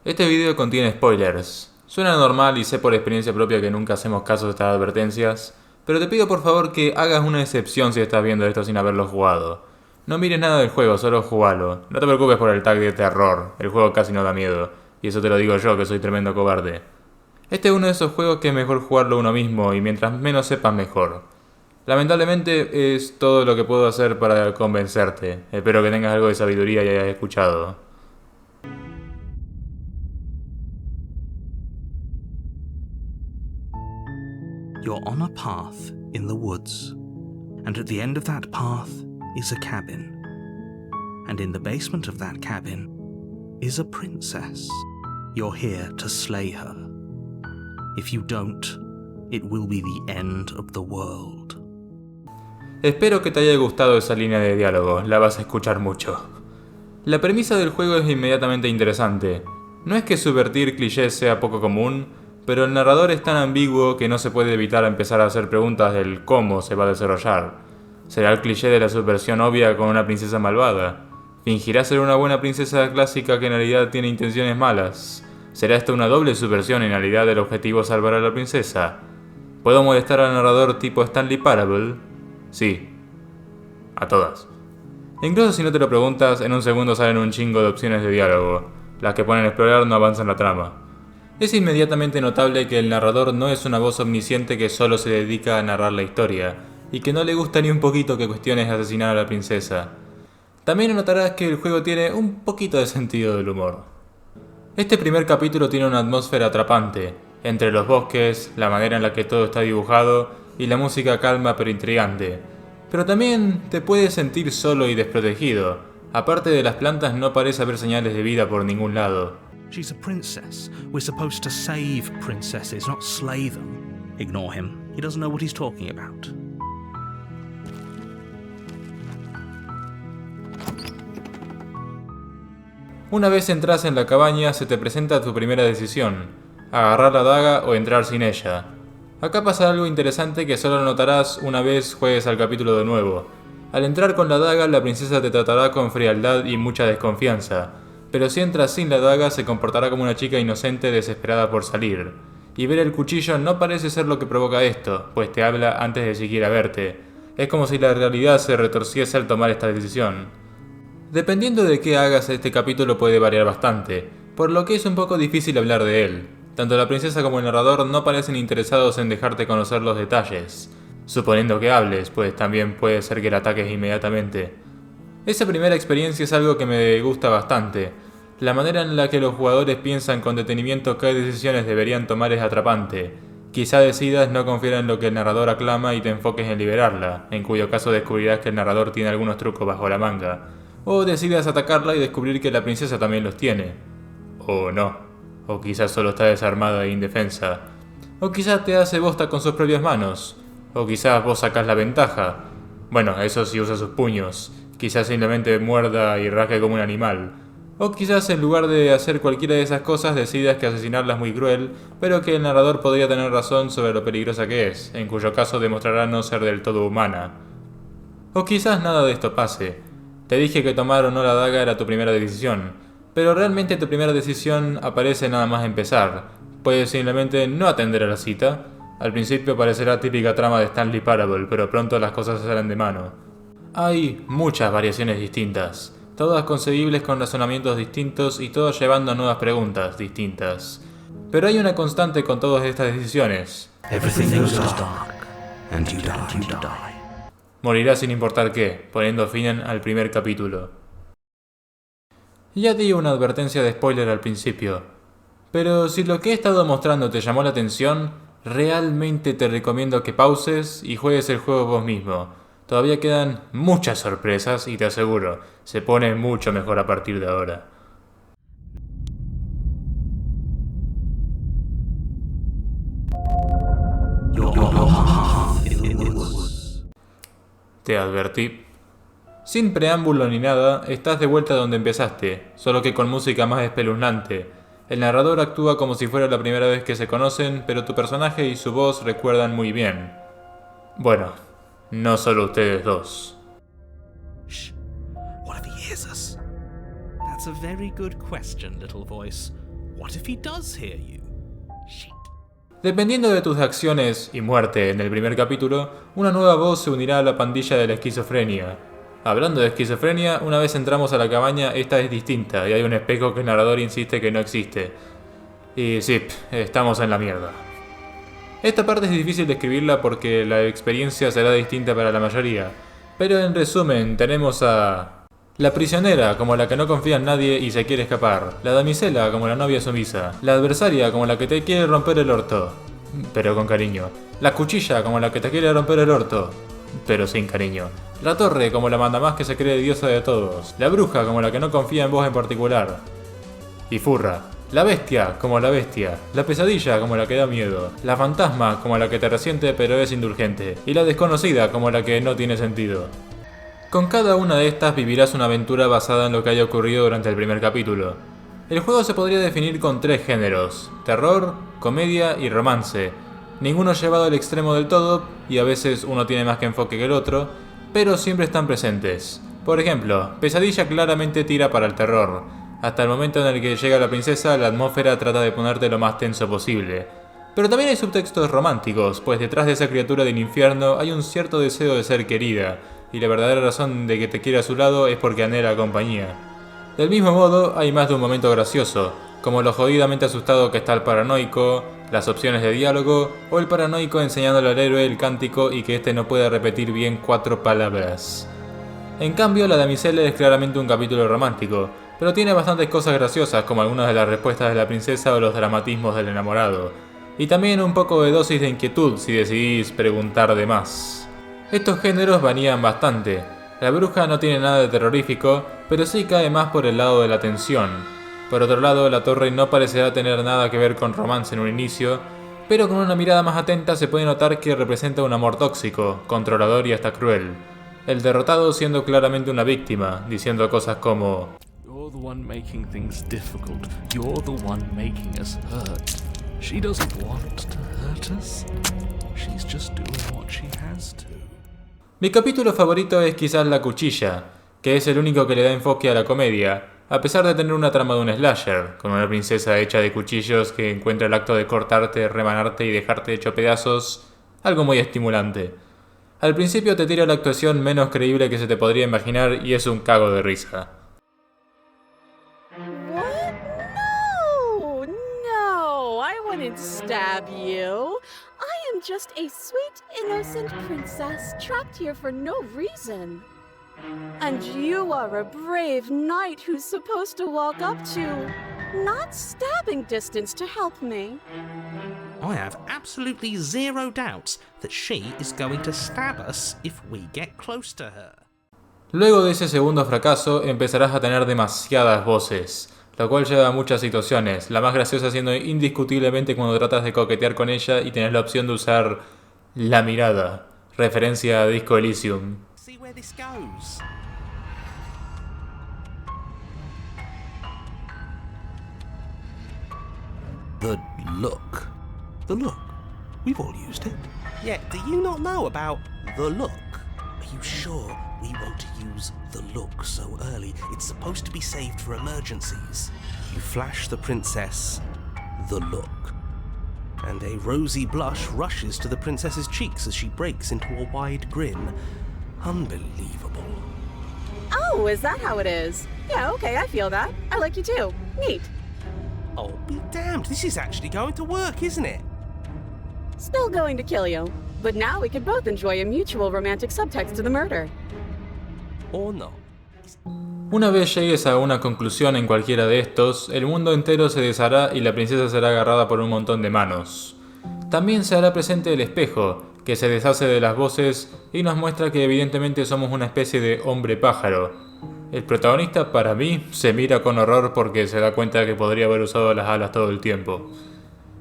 Este video contiene spoilers. Suena normal y sé por experiencia propia que nunca hacemos caso de estas advertencias, pero te pido por favor que hagas una excepción si estás viendo esto sin haberlo jugado. No mires nada del juego, solo jugalo. No te preocupes por el tag de terror, el juego casi no da miedo, y eso te lo digo yo que soy tremendo cobarde. Este es uno de esos juegos que es mejor jugarlo uno mismo y mientras menos sepas mejor. Lamentablemente es todo lo que puedo hacer para convencerte. Espero que tengas algo de sabiduría y hayas escuchado. You're on a path in the woods, and at the end of that path is a cabin. And in the basement of that cabin is a princess. You're here to slay her. If you don't, it will be the end of the world. Espero que te haya gustado esa línea de diálogo, la vas a escuchar mucho. La premisa del juego es inmediatamente interesante. No es que subvertir clichés sea poco común, pero el narrador es tan ambiguo que no se puede evitar empezar a hacer preguntas del cómo se va a desarrollar. ¿Será el cliché de la subversión obvia con una princesa malvada? ¿Fingirá ser una buena princesa clásica que en realidad tiene intenciones malas? ¿Será esta una doble subversión y en realidad el objetivo es salvar a la princesa? ¿Puedo molestar al narrador tipo Stanley Parable? Sí. A todas. Incluso si no te lo preguntas, en un segundo salen un chingo de opciones de diálogo. Las que ponen a explorar no avanzan la trama. Es inmediatamente notable que el narrador no es una voz omnisciente que solo se dedica a narrar la historia, y que no le gusta ni un poquito que cuestiones asesinar a la princesa. También notarás que el juego tiene un poquito de sentido del humor. Este primer capítulo tiene una atmósfera atrapante, entre los bosques, la manera en la que todo está dibujado y la música calma pero intrigante. Pero también te puedes sentir solo y desprotegido. Aparte de las plantas no parece haber señales de vida por ningún lado. She's a princess. We're supposed to save princesses, not slay them. Ignore him. He doesn't know what he's talking about. Una vez entras en la cabaña se te presenta tu primera decisión, agarrar la daga o entrar sin ella. Acá pasa algo interesante que solo notarás una vez juegues al capítulo de nuevo. Al entrar con la daga la princesa te tratará con frialdad y mucha desconfianza, pero si entras sin la daga se comportará como una chica inocente desesperada por salir. Y ver el cuchillo no parece ser lo que provoca esto, pues te habla antes de siquiera verte. Es como si la realidad se retorciese al tomar esta decisión. Dependiendo de qué hagas este capítulo puede variar bastante, por lo que es un poco difícil hablar de él. Tanto la princesa como el narrador no parecen interesados en dejarte conocer los detalles. Suponiendo que hables, pues también puede ser que la ataques inmediatamente. Esa primera experiencia es algo que me gusta bastante. La manera en la que los jugadores piensan con detenimiento qué decisiones deberían tomar es atrapante. Quizá decidas no confiar en lo que el narrador aclama y te enfoques en liberarla, en cuyo caso descubrirás que el narrador tiene algunos trucos bajo la manga. O decidas atacarla y descubrir que la princesa también los tiene. O no. O quizás solo está desarmada e indefensa. O quizás te hace bosta con sus propias manos. O quizás vos sacás la ventaja. Bueno, eso sí usa sus puños. Quizás simplemente muerda y rasgue como un animal. O quizás en lugar de hacer cualquiera de esas cosas decidas que asesinarla es muy cruel, pero que el narrador podría tener razón sobre lo peligrosa que es, en cuyo caso demostrará no ser del todo humana. O quizás nada de esto pase. Te dije que tomar o no la daga era tu primera decisión, pero realmente tu primera decisión aparece nada más empezar. Puedes simplemente no atender a la cita. Al principio parecerá típica trama de Stanley Parable, pero pronto las cosas se salen de mano. Hay muchas variaciones distintas, todas concebibles con razonamientos distintos y todas llevando a nuevas preguntas distintas. Pero hay una constante con todas estas decisiones. Everything goes dark, and you die. Morirá sin importar qué, poniendo fin al primer capítulo. Ya di una advertencia de spoiler al principio, pero si lo que he estado mostrando te llamó la atención, realmente te recomiendo que pauses y juegues el juego vos mismo. Todavía quedan muchas sorpresas y te aseguro, se pone mucho mejor a partir de ahora. Te advertí. Sin preámbulo ni nada, estás de vuelta donde empezaste, solo que con música más espeluznante. El narrador actúa como si fuera la primera vez que se conocen, pero tu personaje y su voz recuerdan muy bien. Bueno, no solo ustedes dos. Shh. What if he hears us? That's a very good question, little voice. What if he does hear you? Shit. Dependiendo de tus acciones y muerte en el primer capítulo, una nueva voz se unirá a la pandilla de la esquizofrenia. Hablando de esquizofrenia, una vez entramos a la cabaña, esta es distinta y hay un espejo que el narrador insiste que no existe. Y sí, estamos en la mierda. Esta parte es difícil de escribirla porque la experiencia será distinta para la mayoría, pero en resumen tenemos a... la prisionera como la que no confía en nadie y se quiere escapar, la damisela como la novia sumisa, la adversaria como la que te quiere romper el orto, pero con cariño, la cuchilla como la que te quiere romper el orto, pero sin cariño, la torre como la mandamás que se cree diosa de todos, la bruja como la que no confía en vos en particular, y furra. La bestia como la bestia, la pesadilla como la que da miedo, la fantasma como la que te resiente pero es indulgente, y la desconocida como la que no tiene sentido. Con cada una de estas vivirás una aventura basada en lo que haya ocurrido durante el primer capítulo. El juego se podría definir con 3 géneros: terror, comedia y romance. Ninguno llevado al extremo del todo, y a veces uno tiene más que enfoque que el otro, pero siempre están presentes. Por ejemplo, Pesadilla claramente tira para el terror. Hasta el momento en el que llega la princesa, la atmósfera trata de ponerte lo más tenso posible. Pero también hay subtextos románticos, pues detrás de esa criatura del infierno hay un cierto deseo de ser querida, y la verdadera razón de que te quiera a su lado es porque anhela compañía. Del mismo modo, hay más de un momento gracioso, como lo jodidamente asustado que está el paranoico, las opciones de diálogo, o el paranoico enseñándole al héroe el cántico y que éste no pueda repetir bien 4 palabras. En cambio, La damisela es claramente un capítulo romántico, pero tiene bastantes cosas graciosas como algunas de las respuestas de la princesa o los dramatismos del enamorado, y también un poco de dosis de inquietud si decidís preguntar de más. Estos géneros varían bastante. La bruja no tiene nada de terrorífico, pero sí cae más por el lado de la tensión. Por otro lado, la torre no parecerá tener nada que ver con romance en un inicio, pero con una mirada más atenta se puede notar que representa un amor tóxico, controlador y hasta cruel. El derrotado siendo claramente una víctima, diciendo cosas como: You're the one making things difficult. You're the one making us hurt. She doesn't want to hurt us. She's just doing what she has to. Mi capítulo favorito es quizás La cuchilla, que es el único que le da enfoque a la comedia, a pesar de tener una trama de un slasher, con una princesa hecha de cuchillos que encuentra el acto de cortarte, remanarte y dejarte hecho pedazos, algo muy estimulante. Al principio te tira la actuación menos creíble que se te podría imaginar y es un cago de risa. What? No! No! I wouldn't stab you. I am just a sweet, innocent princess trapped here for no reason. And you are a brave knight who's supposed to walk up to, not stabbing distance to help me. I have absolutely zero doubts that she is going to stab us if we get close to her. Luego de ese segundo fracaso empezarás a tener demasiadas voces, lo cual lleva a muchas situaciones, la más graciosa siendo indiscutiblemente cuando tratas de coquetear con ella y tenés la opción de usar la mirada, referencia a Disco Elysium. See where this goes. The look. The look. We've all used it. Yeah, do you not know about the look? Are you sure we want to use the look so early? It's supposed to be saved for emergencies. You flash the princess The look. and a rosy blush rushes to the princess's cheeks as she breaks into a wide grin. Unbelievable. Oh, is that how it is? Yeah, okay, I feel that. I like you too. Neat. Oh, be damned, this is actually going to work, isn't it? Still going to kill you. But now we could both enjoy a mutual romantic subtext to the murder. Or not. Una vez llegues a una conclusión en cualquiera de estos, el mundo entero se deshará y la princesa será agarrada por un montón de manos. También se hará presente el espejo, que se deshace de las voces y nos muestra que evidentemente somos una especie de hombre pájaro. El protagonista, para mí, se mira con horror porque se da cuenta de que podría haber usado las alas todo el tiempo.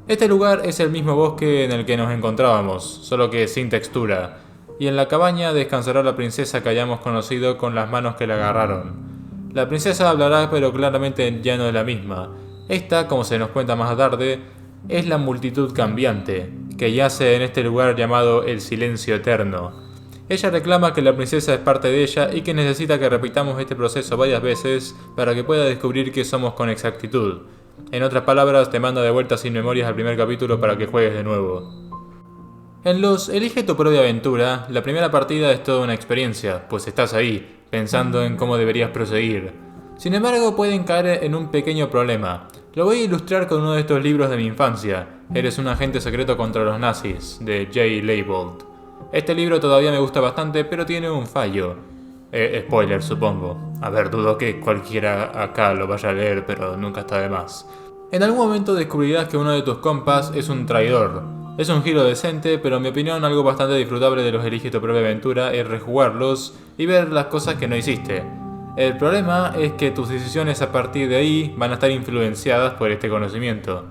Este lugar es el mismo bosque en el que nos encontrábamos, solo que sin textura, y en la cabaña descansará la princesa que hayamos conocido con las manos que la agarraron. La princesa hablará, pero claramente ya no es la misma. Esta, como se nos cuenta más tarde, es la multitud cambiante, que yace en este lugar llamado el silencio eterno. Ella reclama que la princesa es parte de ella y que necesita que repitamos este proceso varias veces para que pueda descubrir que somos con exactitud. En otras palabras, te manda de vuelta sin memorias al primer capítulo para que juegues de nuevo. En los Elige tu propia aventura, la primera partida es toda una experiencia, pues estás ahí, pensando en cómo deberías proseguir. Sin embargo, pueden caer en un pequeño problema. Lo voy a ilustrar con uno de estos libros de mi infancia, Eres un agente secreto contra los nazis, de Jay Leibold. Este libro todavía me gusta bastante, pero tiene un fallo. Spoiler, supongo. A ver, dudo que cualquiera acá lo vaya a leer, pero nunca está de más. En algún momento descubrirás que uno de tus compas es un traidor. Es un giro decente, pero en mi opinión algo bastante disfrutable de los Elige tu propia aventura es rejugarlos y ver las cosas que no hiciste. El problema es que tus decisiones a partir de ahí van a estar influenciadas por este conocimiento.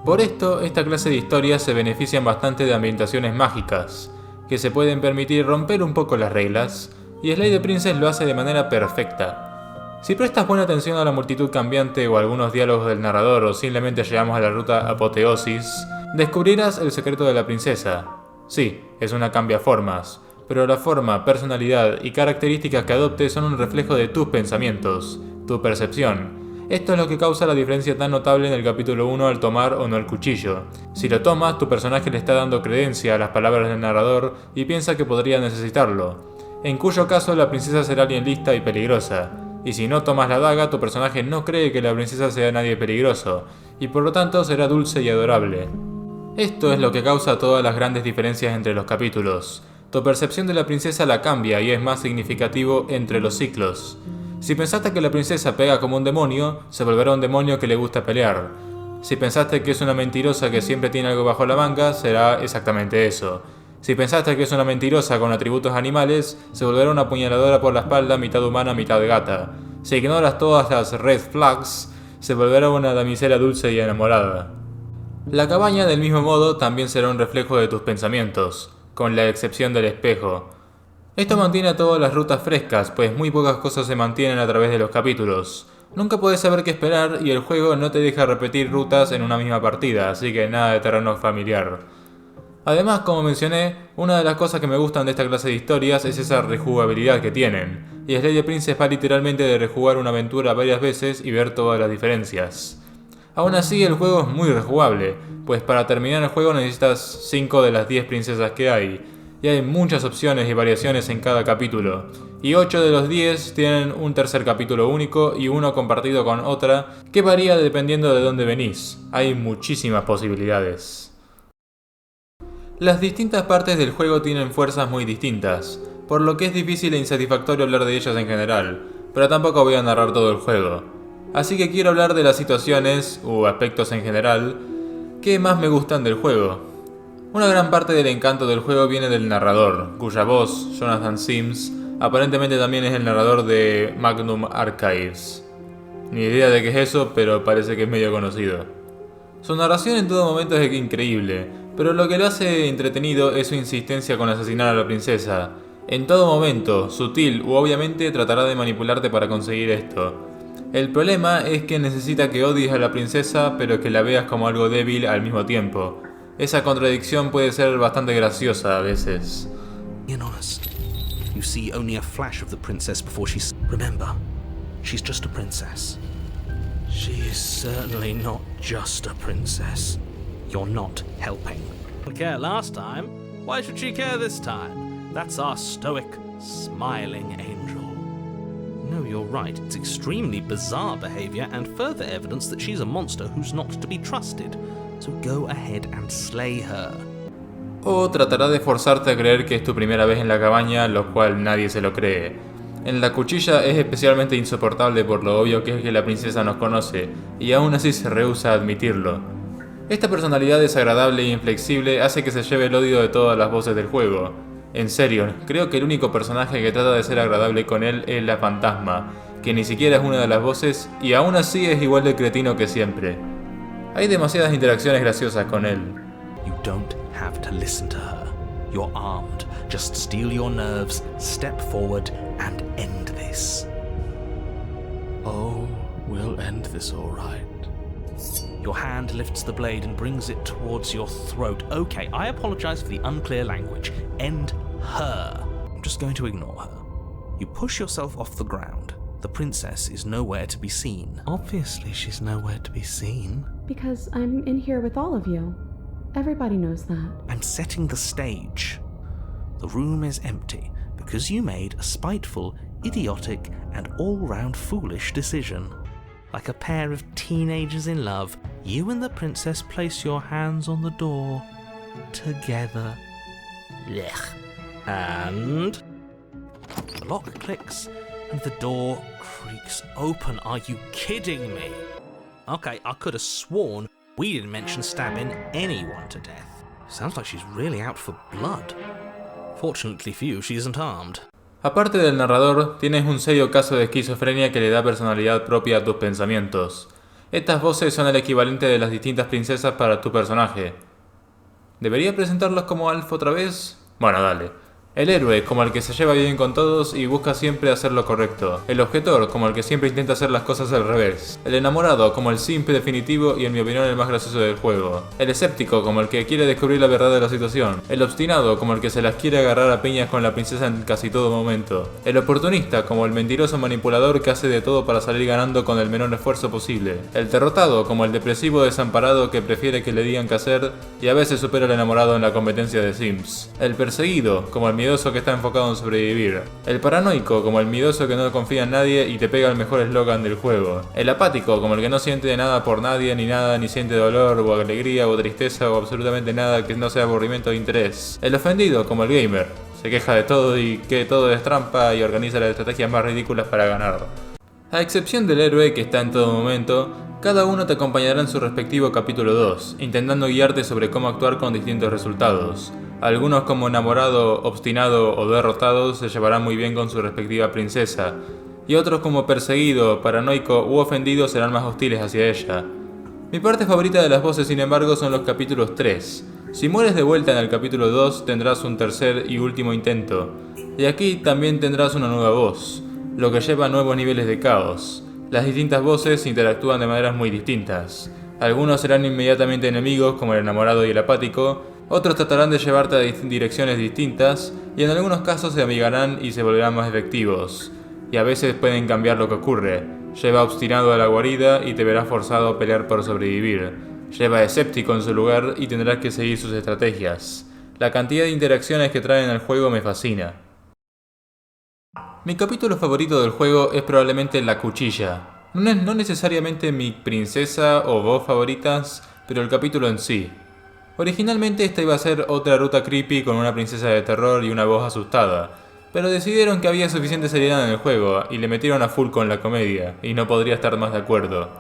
Por esto, esta clase de historias se benefician bastante de ambientaciones mágicas, que se pueden permitir romper un poco las reglas, y Slay the Princess lo hace de manera perfecta. Si prestas buena atención a la multitud cambiante o algunos diálogos del narrador o simplemente llegamos a la ruta Apoteosis, descubrirás el secreto de la princesa. Sí, es una cambiaformas, pero la forma, personalidad y características que adopte son un reflejo de tus pensamientos, tu percepción. Esto es lo que causa la diferencia tan notable en el capítulo 1 al tomar o no el cuchillo. Si lo tomas, tu personaje le está dando creencia a las palabras del narrador y piensa que podría necesitarlo, en cuyo caso la princesa será alguien lista y peligrosa. Y si no tomas la daga, tu personaje no cree que la princesa sea nadie peligroso, y por lo tanto será dulce y adorable. Esto es lo que causa todas las grandes diferencias entre los capítulos. Tu percepción de la princesa la cambia y es más significativo entre los ciclos. Si pensaste que la princesa pega como un demonio, se volverá un demonio que le gusta pelear. Si pensaste que es una mentirosa que siempre tiene algo bajo la manga, será exactamente eso. Si pensaste que es una mentirosa con atributos animales, se volverá una apuñaladora por la espalda, mitad humana, mitad gata. Si ignoras todas las red flags, se volverá una damisela dulce y enamorada. La cabaña, del mismo modo, también será un reflejo de tus pensamientos, con la excepción del espejo. Esto mantiene a todas las rutas frescas, pues muy pocas cosas se mantienen a través de los capítulos. Nunca puedes saber qué esperar y el juego no te deja repetir rutas en una misma partida, así que nada de terreno familiar. Además, como mencioné, una de las cosas que me gustan de esta clase de historias es esa rejugabilidad que tienen, y Slay the Princess va literalmente de rejugar una aventura varias veces y ver todas las diferencias. Aún así, el juego es muy rejugable, pues para terminar el juego necesitas 5 de las 10 princesas que hay, y hay muchas opciones y variaciones en cada capítulo, y 8 de los 10 tienen un tercer capítulo único y uno compartido con otra, que varía dependiendo de dónde venís. Hay muchísimas posibilidades. Las distintas partes del juego tienen fuerzas muy distintas, por lo que es difícil e insatisfactorio hablar de ellas en general, pero tampoco voy a narrar todo el juego. Así que quiero hablar de las situaciones, u aspectos en general, que más me gustan del juego. Una gran parte del encanto del juego viene del narrador, cuya voz, Jonathan Sims, aparentemente también es el narrador de Magnum Archives. Ni idea de qué es eso, pero parece que es medio conocido. Su narración en todo momento es increíble, pero lo que lo hace entretenido es su insistencia con asesinar a la princesa. En todo momento, sutil u obviamente, tratará de manipularte para conseguir esto. El problema es que necesita que odies a la princesa, pero que la veas como algo débil al mismo tiempo. Esa contradicción puede ser bastante graciosa a veces. Being honest, you see only a flash of the princess before she's... Remember, she's just a princess. She is certainly not just a princess. You're not helping. Didn't care last time. Why should she care this time? That's our stoic, smiling angel. No, you're right. It's extremely bizarre behavior and further evidence that she's a monster who's not to be trusted. So go ahead and slay her. O tratará de forzarte a creer que es tu primera vez en la cabaña, lo cual nadie se lo cree. En la cuchilla es especialmente insoportable por lo obvio que es que la princesa nos conoce, y aún así se rehúsa a admitirlo. Esta personalidad desagradable e inflexible hace que se lleve el odio de todas las voces del juego. En serio, creo que el único personaje que trata de ser agradable con él es la fantasma, que ni siquiera es una de las voces y aún así es igual de cretino que siempre. Hay demasiadas interacciones graciosas con él. You don't have to listen to her. You're armed. Just steel your nerves, step forward, and end this. Oh, we'll end this all right. Your hand lifts the blade and brings it towards your throat. Okay, I apologize for the unclear language. End her. I'm just going to ignore her. You push yourself off the ground. The princess is nowhere to be seen. Obviously, she's nowhere to be seen. Because I'm in here with all of you. Everybody knows that. I'm setting the stage. The room is empty because you made a spiteful, idiotic, and all-round foolish decision. Like a pair of teenagers in love, you and the princess place your hands on the door together. Blech. And the lock clicks and the door creaks open. Are you kidding me? Okay, I could have sworn we didn't mention stabbing anyone to death. Sounds like she's really out for blood. Fortunately for you, she isn't armed. Aparte del narrador, tienes un serio caso de esquizofrenia que le da personalidad propia a tus pensamientos. Estas voces son el equivalente de las distintas princesas para tu personaje. ¿Debería presentarlos como Alf otra vez? Bueno, dale. El héroe, como el que se lleva bien con todos y busca siempre hacer lo correcto. El objetor, como el que siempre intenta hacer las cosas al revés. El enamorado, como el simp definitivo y en mi opinión el más gracioso del juego. El escéptico, como el que quiere descubrir la verdad de la situación. El obstinado, como el que se las quiere agarrar a piñas con la princesa en casi todo momento. El oportunista, como el mentiroso manipulador que hace de todo para salir ganando con el menor esfuerzo posible. El derrotado, como el depresivo desamparado que prefiere que le digan qué hacer y a veces supera al enamorado en la competencia de Sims. El perseguido, como el miedoso que está enfocado en sobrevivir. El paranoico, como el miedoso que no confía en nadie y te pega el mejor eslogan del juego. El apático, como el que no siente nada por nadie ni nada, ni siente dolor o alegría o tristeza o absolutamente nada que no sea aburrimiento o interés. El ofendido, como el gamer. Se queja de todo y que todo es trampa y organiza las estrategias más ridículas para ganar. A excepción del héroe que está en todo momento, cada uno te acompañará en su respectivo capítulo 2, intentando guiarte sobre cómo actuar con distintos resultados. Algunos como enamorado, obstinado o derrotado se llevarán muy bien con su respectiva princesa, y otros como perseguido, paranoico u ofendido serán más hostiles hacia ella. Mi parte favorita de las voces, sin embargo, son los capítulos 3. Si mueres de vuelta en el capítulo 2, tendrás un tercer y último intento, y aquí también tendrás una nueva voz, lo que lleva a nuevos niveles de caos. Las distintas voces interactúan de maneras muy distintas. Algunos serán inmediatamente enemigos, como el enamorado y el apático, otros tratarán de llevarte a direcciones distintas, y en algunos casos se amigarán y se volverán más efectivos. Y a veces pueden cambiar lo que ocurre. Lleva obstinado a la guarida y te verás forzado a pelear por sobrevivir. Lleva escéptico en su lugar y tendrás que seguir sus estrategias. La cantidad de interacciones que traen al juego me fascina. Mi capítulo favorito del juego es probablemente la cuchilla. No necesariamente mi princesa o voz favoritas, pero el capítulo en sí. Originalmente esta iba a ser otra ruta creepy con una princesa de terror y una voz asustada, pero decidieron que había suficiente seriedad en el juego y le metieron a full con la comedia, y no podría estar más de acuerdo.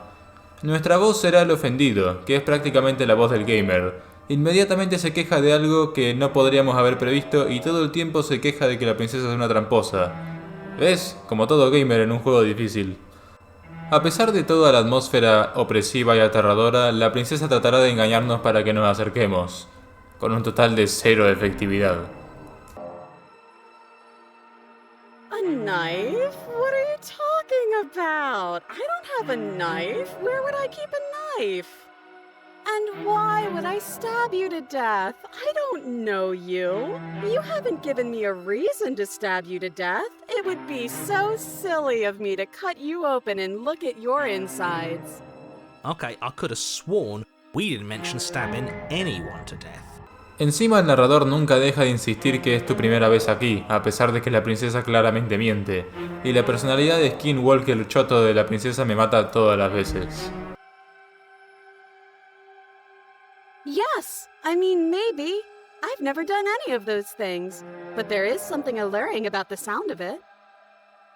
Nuestra voz será el ofendido, que es prácticamente la voz del gamer. Inmediatamente se queja de algo que no podríamos haber previsto y todo el tiempo se queja de que la princesa es una tramposa. ¿Ves? Como todo gamer en un juego difícil. A pesar de toda la atmósfera opresiva y aterradora, la princesa tratará de engañarnos para que nos acerquemos, con un total de 0 efectividad. A knife? What are you talking about? I don't have a knife. Where would I keep a knife? And why would I stab you to death? I don't know you. You haven't given me a reason to stab you to death. It would be so silly of me to cut you open and look at your insides. Okay, I could have sworn we didn't mention stabbing anyone to death. Encima el narrador nunca deja de insistir que es tu primera vez aquí, a pesar de que la princesa claramente miente, y la personalidad de Skinwalker choto de la princesa me mata todas las veces. Yes, I mean, maybe. I've never done any of those things, but there is something alluring about the sound of it.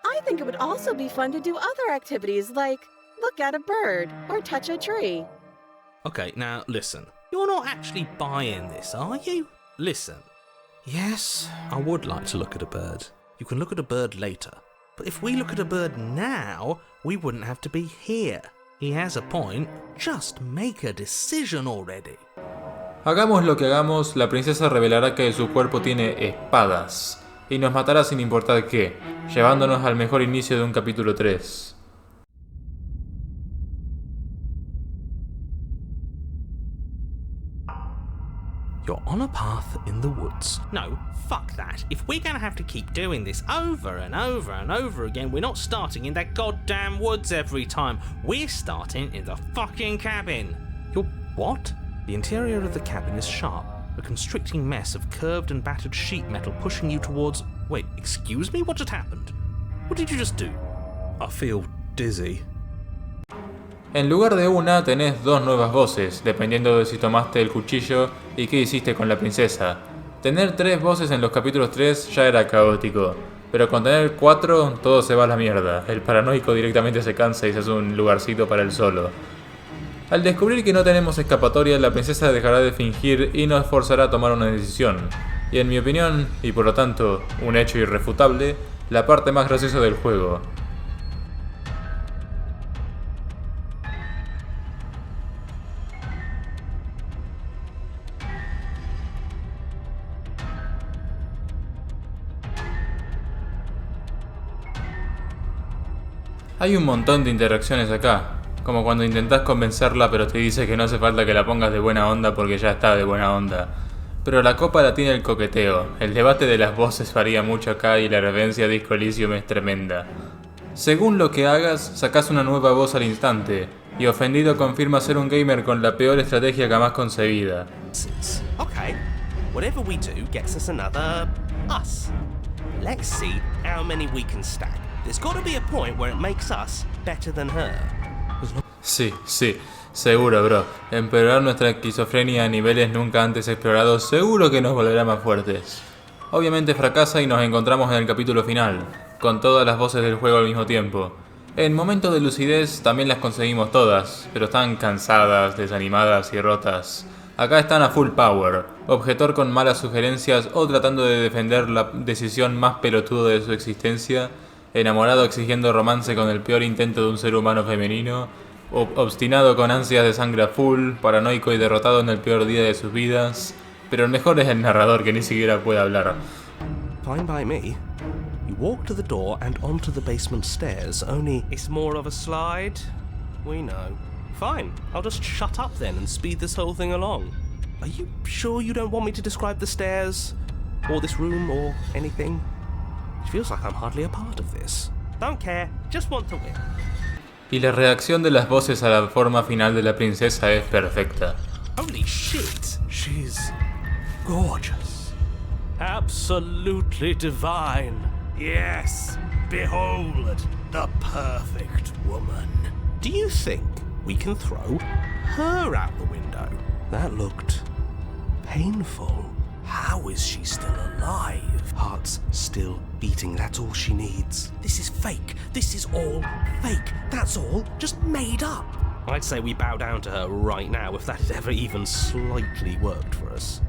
I think it would also be fun to do other activities like look at a bird or touch a tree. Okay, now listen. You're not actually buying this, are you? Listen. Yes, I would like to look at a bird. You can look at a bird later. But if we look at a bird now, we wouldn't have to be here. He has a point. Just make a decision already. Hagamos lo que hagamos, la princesa revelará que su cuerpo tiene espadas, y nos matará sin importar qué, llevándonos al mejor inicio de un capítulo 3. You're on a path in the woods. No, fuck that. If we're gonna have to keep doing this over and over and over again, we're not starting in that goddamn woods every time. We're starting in the fucking cabin. You're what? The interior of the cabin is sharp, a constricting mess of curved and battered sheet metal pushing you towards... Wait, excuse me? What just happened? What did you just do? I feel dizzy. En lugar de una, tenés dos nuevas voces, dependiendo de si tomaste el cuchillo y qué hiciste con la princesa. Tener 3 voces en los capítulos 3 ya era caótico, pero con tener 4 todo se va a la mierda. El paranoico directamente se cansa y se hace un lugarcito para él solo. Al descubrir que no tenemos escapatoria, la princesa dejará de fingir y nos forzará a tomar una decisión. Y en mi opinión, y por lo tanto un hecho irrefutable, la parte más graciosa del juego. Hay un montón de interacciones acá, como cuando intentás convencerla pero te dice que no hace falta que la pongas de buena onda porque ya está de buena onda. Pero la copa la tiene el coqueteo, el debate de las voces varía mucho acá y la referencia a Disco Elysium es tremenda. Según lo que hagas, sacás una nueva voz al instante, y ofendido confirma ser un gamer con la peor estrategia jamás concebida. Okay, whatever we do gets us another us. Let's see how many we can stack. There's got to be a point where it makes us better than her. Sí, seguro, bro. Empeorar nuestra esquizofrenia a niveles nunca antes explorados seguro que nos volverá más fuertes. Obviamente fracasa y nos encontramos en el capítulo final, con todas las voces del juego al mismo tiempo. En momentos de lucidez también las conseguimos todas, pero están cansadas, desanimadas y rotas. Acá están a full power, objetor con malas sugerencias o tratando de defender la decisión más pelotuda de su existencia, enamorado exigiendo romance con el peor intento de un ser humano femenino, obstinado con ansias de sangre a full, paranoico y derrotado en el peor día de sus vidas, pero el mejor es el narrador que ni siquiera puede hablar. Fine by me. You walk to the door and onto the basement stairs, only it's more of a slide. We know. Fine, I'll just shut up then and speed this whole thing along. Are you sure you don't want me to describe the stairs? Or this room, or anything? It feels like I'm hardly a part of this. Don't care, just want to win. Y la reacción de las voces a la forma final de la princesa es perfecta. Holy shit! She's gorgeous. Absolutely divine. Yes, behold the perfect woman. Do you think we can throw her out the window? That looked painful. How is she still alive? Heart's still beating, that's all she needs. This is fake. This is all fake. That's all just made up. I'd say we bow down to her right now if that had ever even slightly worked for us.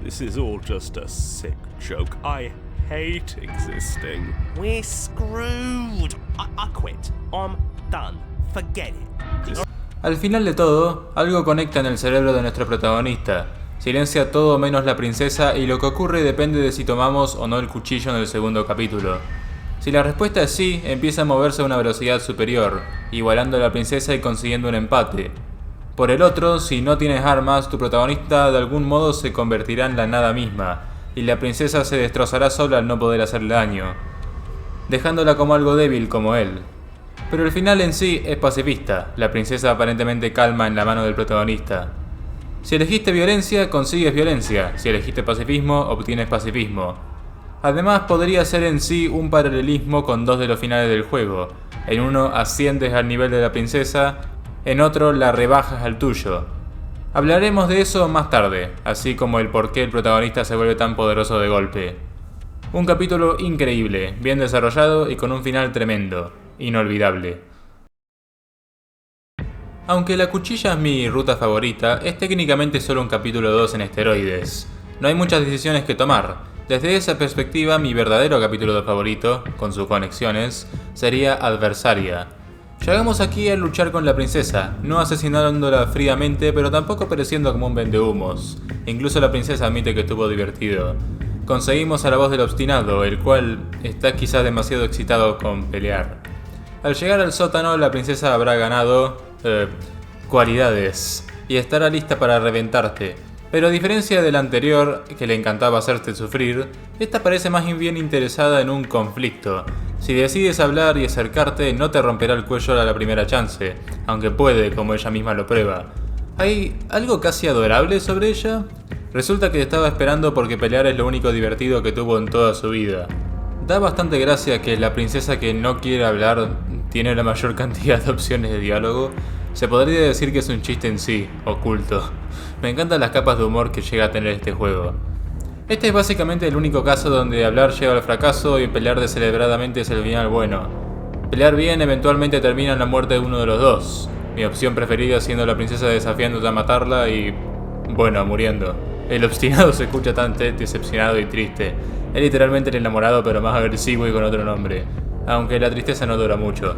This is all just a sick joke. I hate existing. We're screwed. I quit. I'm done. Forget it. Al final de todo, algo conecta en el cerebro de nuestro protagonista. Silencia todo menos la princesa y lo que ocurre depende de si tomamos o no el cuchillo en el segundo capítulo. Si la respuesta es sí, empieza a moverse a una velocidad superior, igualando a la princesa y consiguiendo un empate. Por el otro, si no tienes armas, tu protagonista de algún modo se convertirá en la nada misma, y la princesa se destrozará sola al no poder hacerle daño, dejándola como algo débil como él. Pero el final en sí es pacifista, la princesa aparentemente calma en la mano del protagonista. Si elegiste violencia, consigues violencia. Si elegiste pacifismo, obtienes pacifismo. Además, podría ser en sí un paralelismo con 2 de los finales del juego. En uno asciendes al nivel de la princesa, en otro la rebajas al tuyo. Hablaremos de eso más tarde, así como el por qué el protagonista se vuelve tan poderoso de golpe. Un capítulo increíble, bien desarrollado y con un final tremendo, inolvidable. Aunque la cuchilla es mi ruta favorita, es técnicamente solo un capítulo 2 en esteroides. No hay muchas decisiones que tomar. Desde esa perspectiva, mi verdadero capítulo 2 favorito, con sus conexiones, sería Adversaria. Llegamos aquí a luchar con la princesa, no asesinándola fríamente, pero tampoco pereciendo como un vendehumos. Incluso la princesa admite que estuvo divertido. Conseguimos a la voz del obstinado, el cual está quizás demasiado excitado con pelear. Al llegar al sótano, la princesa habrá ganado cualidades y estará lista para reventarte. Pero a diferencia de la anterior, que le encantaba hacerte sufrir, esta parece más bien interesada en un conflicto. Si decides hablar y acercarte, no te romperá el cuello a la primera chance, aunque puede, como ella misma lo prueba. ¿Hay algo casi adorable sobre ella? Resulta que estaba esperando porque pelear es lo único divertido que tuvo en toda su vida. Da bastante gracia que la princesa que no quiere hablar tiene la mayor cantidad de opciones de diálogo. Se podría decir que es un chiste en sí, oculto. Me encantan las capas de humor que llega a tener este juego. Este es básicamente el único caso donde hablar lleva al fracaso y pelear descerebradamente es el final bueno. Pelear bien eventualmente termina en la muerte de uno de los dos. Mi opción preferida siendo la princesa desafiándote a matarla y... bueno, muriendo. El obstinado se escucha tan decepcionado y triste. Es literalmente el enamorado pero más agresivo y con otro nombre. Aunque la tristeza no dura mucho.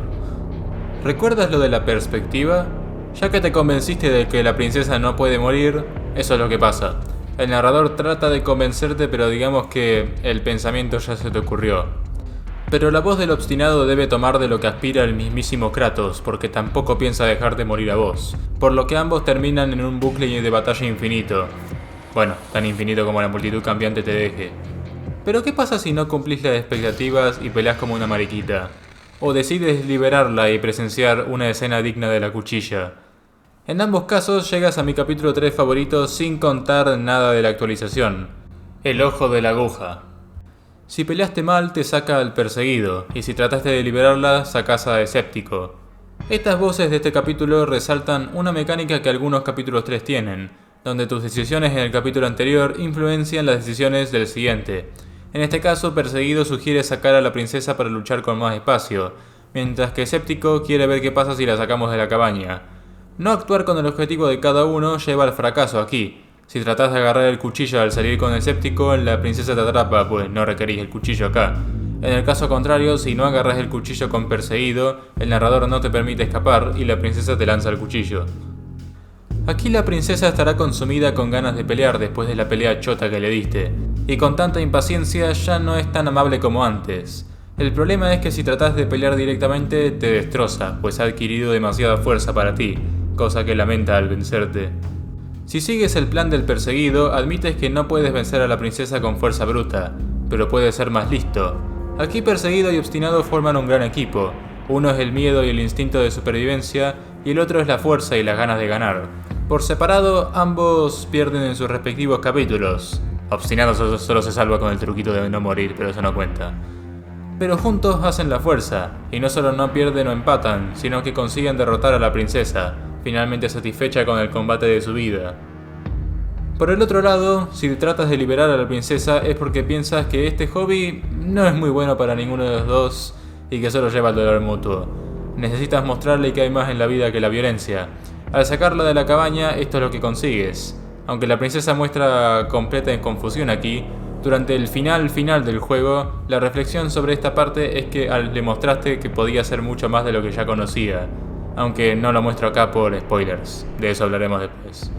¿Recuerdas lo de la perspectiva? Ya que te convenciste de que la princesa no puede morir, eso es lo que pasa. El narrador trata de convencerte, pero digamos que el pensamiento ya se te ocurrió. Pero la voz del obstinado debe tomar de lo que aspira el mismísimo Kratos, porque tampoco piensa dejarte morir a vos. Por lo que ambos terminan en un bucle de batalla infinito. Bueno, tan infinito como la multitud cambiante te deje. Pero ¿qué pasa si no cumplís las expectativas y peleás como una mariquita? O decides liberarla y presenciar una escena digna de la cuchilla. En ambos casos llegas a mi capítulo 3 favorito sin contar nada de la actualización. El ojo de la aguja. Si peleaste mal te saca al perseguido, y si trataste de liberarla sacas a escéptico. Estas voces de este capítulo resaltan una mecánica que algunos capítulos 3 tienen, donde tus decisiones en el capítulo anterior influencian las decisiones del siguiente. En este caso, Perseguido sugiere sacar a la princesa para luchar con más espacio, mientras que Escéptico quiere ver qué pasa si la sacamos de la cabaña. No actuar con el objetivo de cada uno lleva al fracaso aquí. Si tratás de agarrar el cuchillo al salir con Escéptico, la princesa te atrapa, pues no requerís el cuchillo acá. En el caso contrario, si no agarras el cuchillo con Perseguido, el narrador no te permite escapar y la princesa te lanza el cuchillo. Aquí la princesa estará consumida con ganas de pelear después de la pelea chota que le diste, y con tanta impaciencia ya no es tan amable como antes. El problema es que si tratás de pelear directamente te destroza, pues ha adquirido demasiada fuerza para ti, cosa que lamenta al vencerte. Si sigues el plan del perseguido, admites que no puedes vencer a la princesa con fuerza bruta, pero puedes ser más listo. Aquí Perseguido y Obstinado forman un gran equipo. Uno es el miedo y el instinto de supervivencia, y el otro es la fuerza y las ganas de ganar. Por separado, ambos pierden en sus respectivos capítulos. Obstinado solo se salva con el truquito de no morir, pero eso no cuenta. Pero juntos hacen la fuerza, y no solo no pierden o empatan, sino que consiguen derrotar a la princesa, finalmente satisfecha con el combate de su vida. Por el otro lado, si tratas de liberar a la princesa es porque piensas que este hobby no es muy bueno para ninguno de los dos y que solo lleva al dolor mutuo. Necesitas mostrarle que hay más en la vida que la violencia. Al sacarla de la cabaña, esto es lo que consigues. Aunque la princesa muestra completa confusión aquí, durante el final del juego, la reflexión sobre esta parte es que le mostraste que podía ser mucho más de lo que ya conocía. Aunque no lo muestro acá por spoilers, de eso hablaremos después.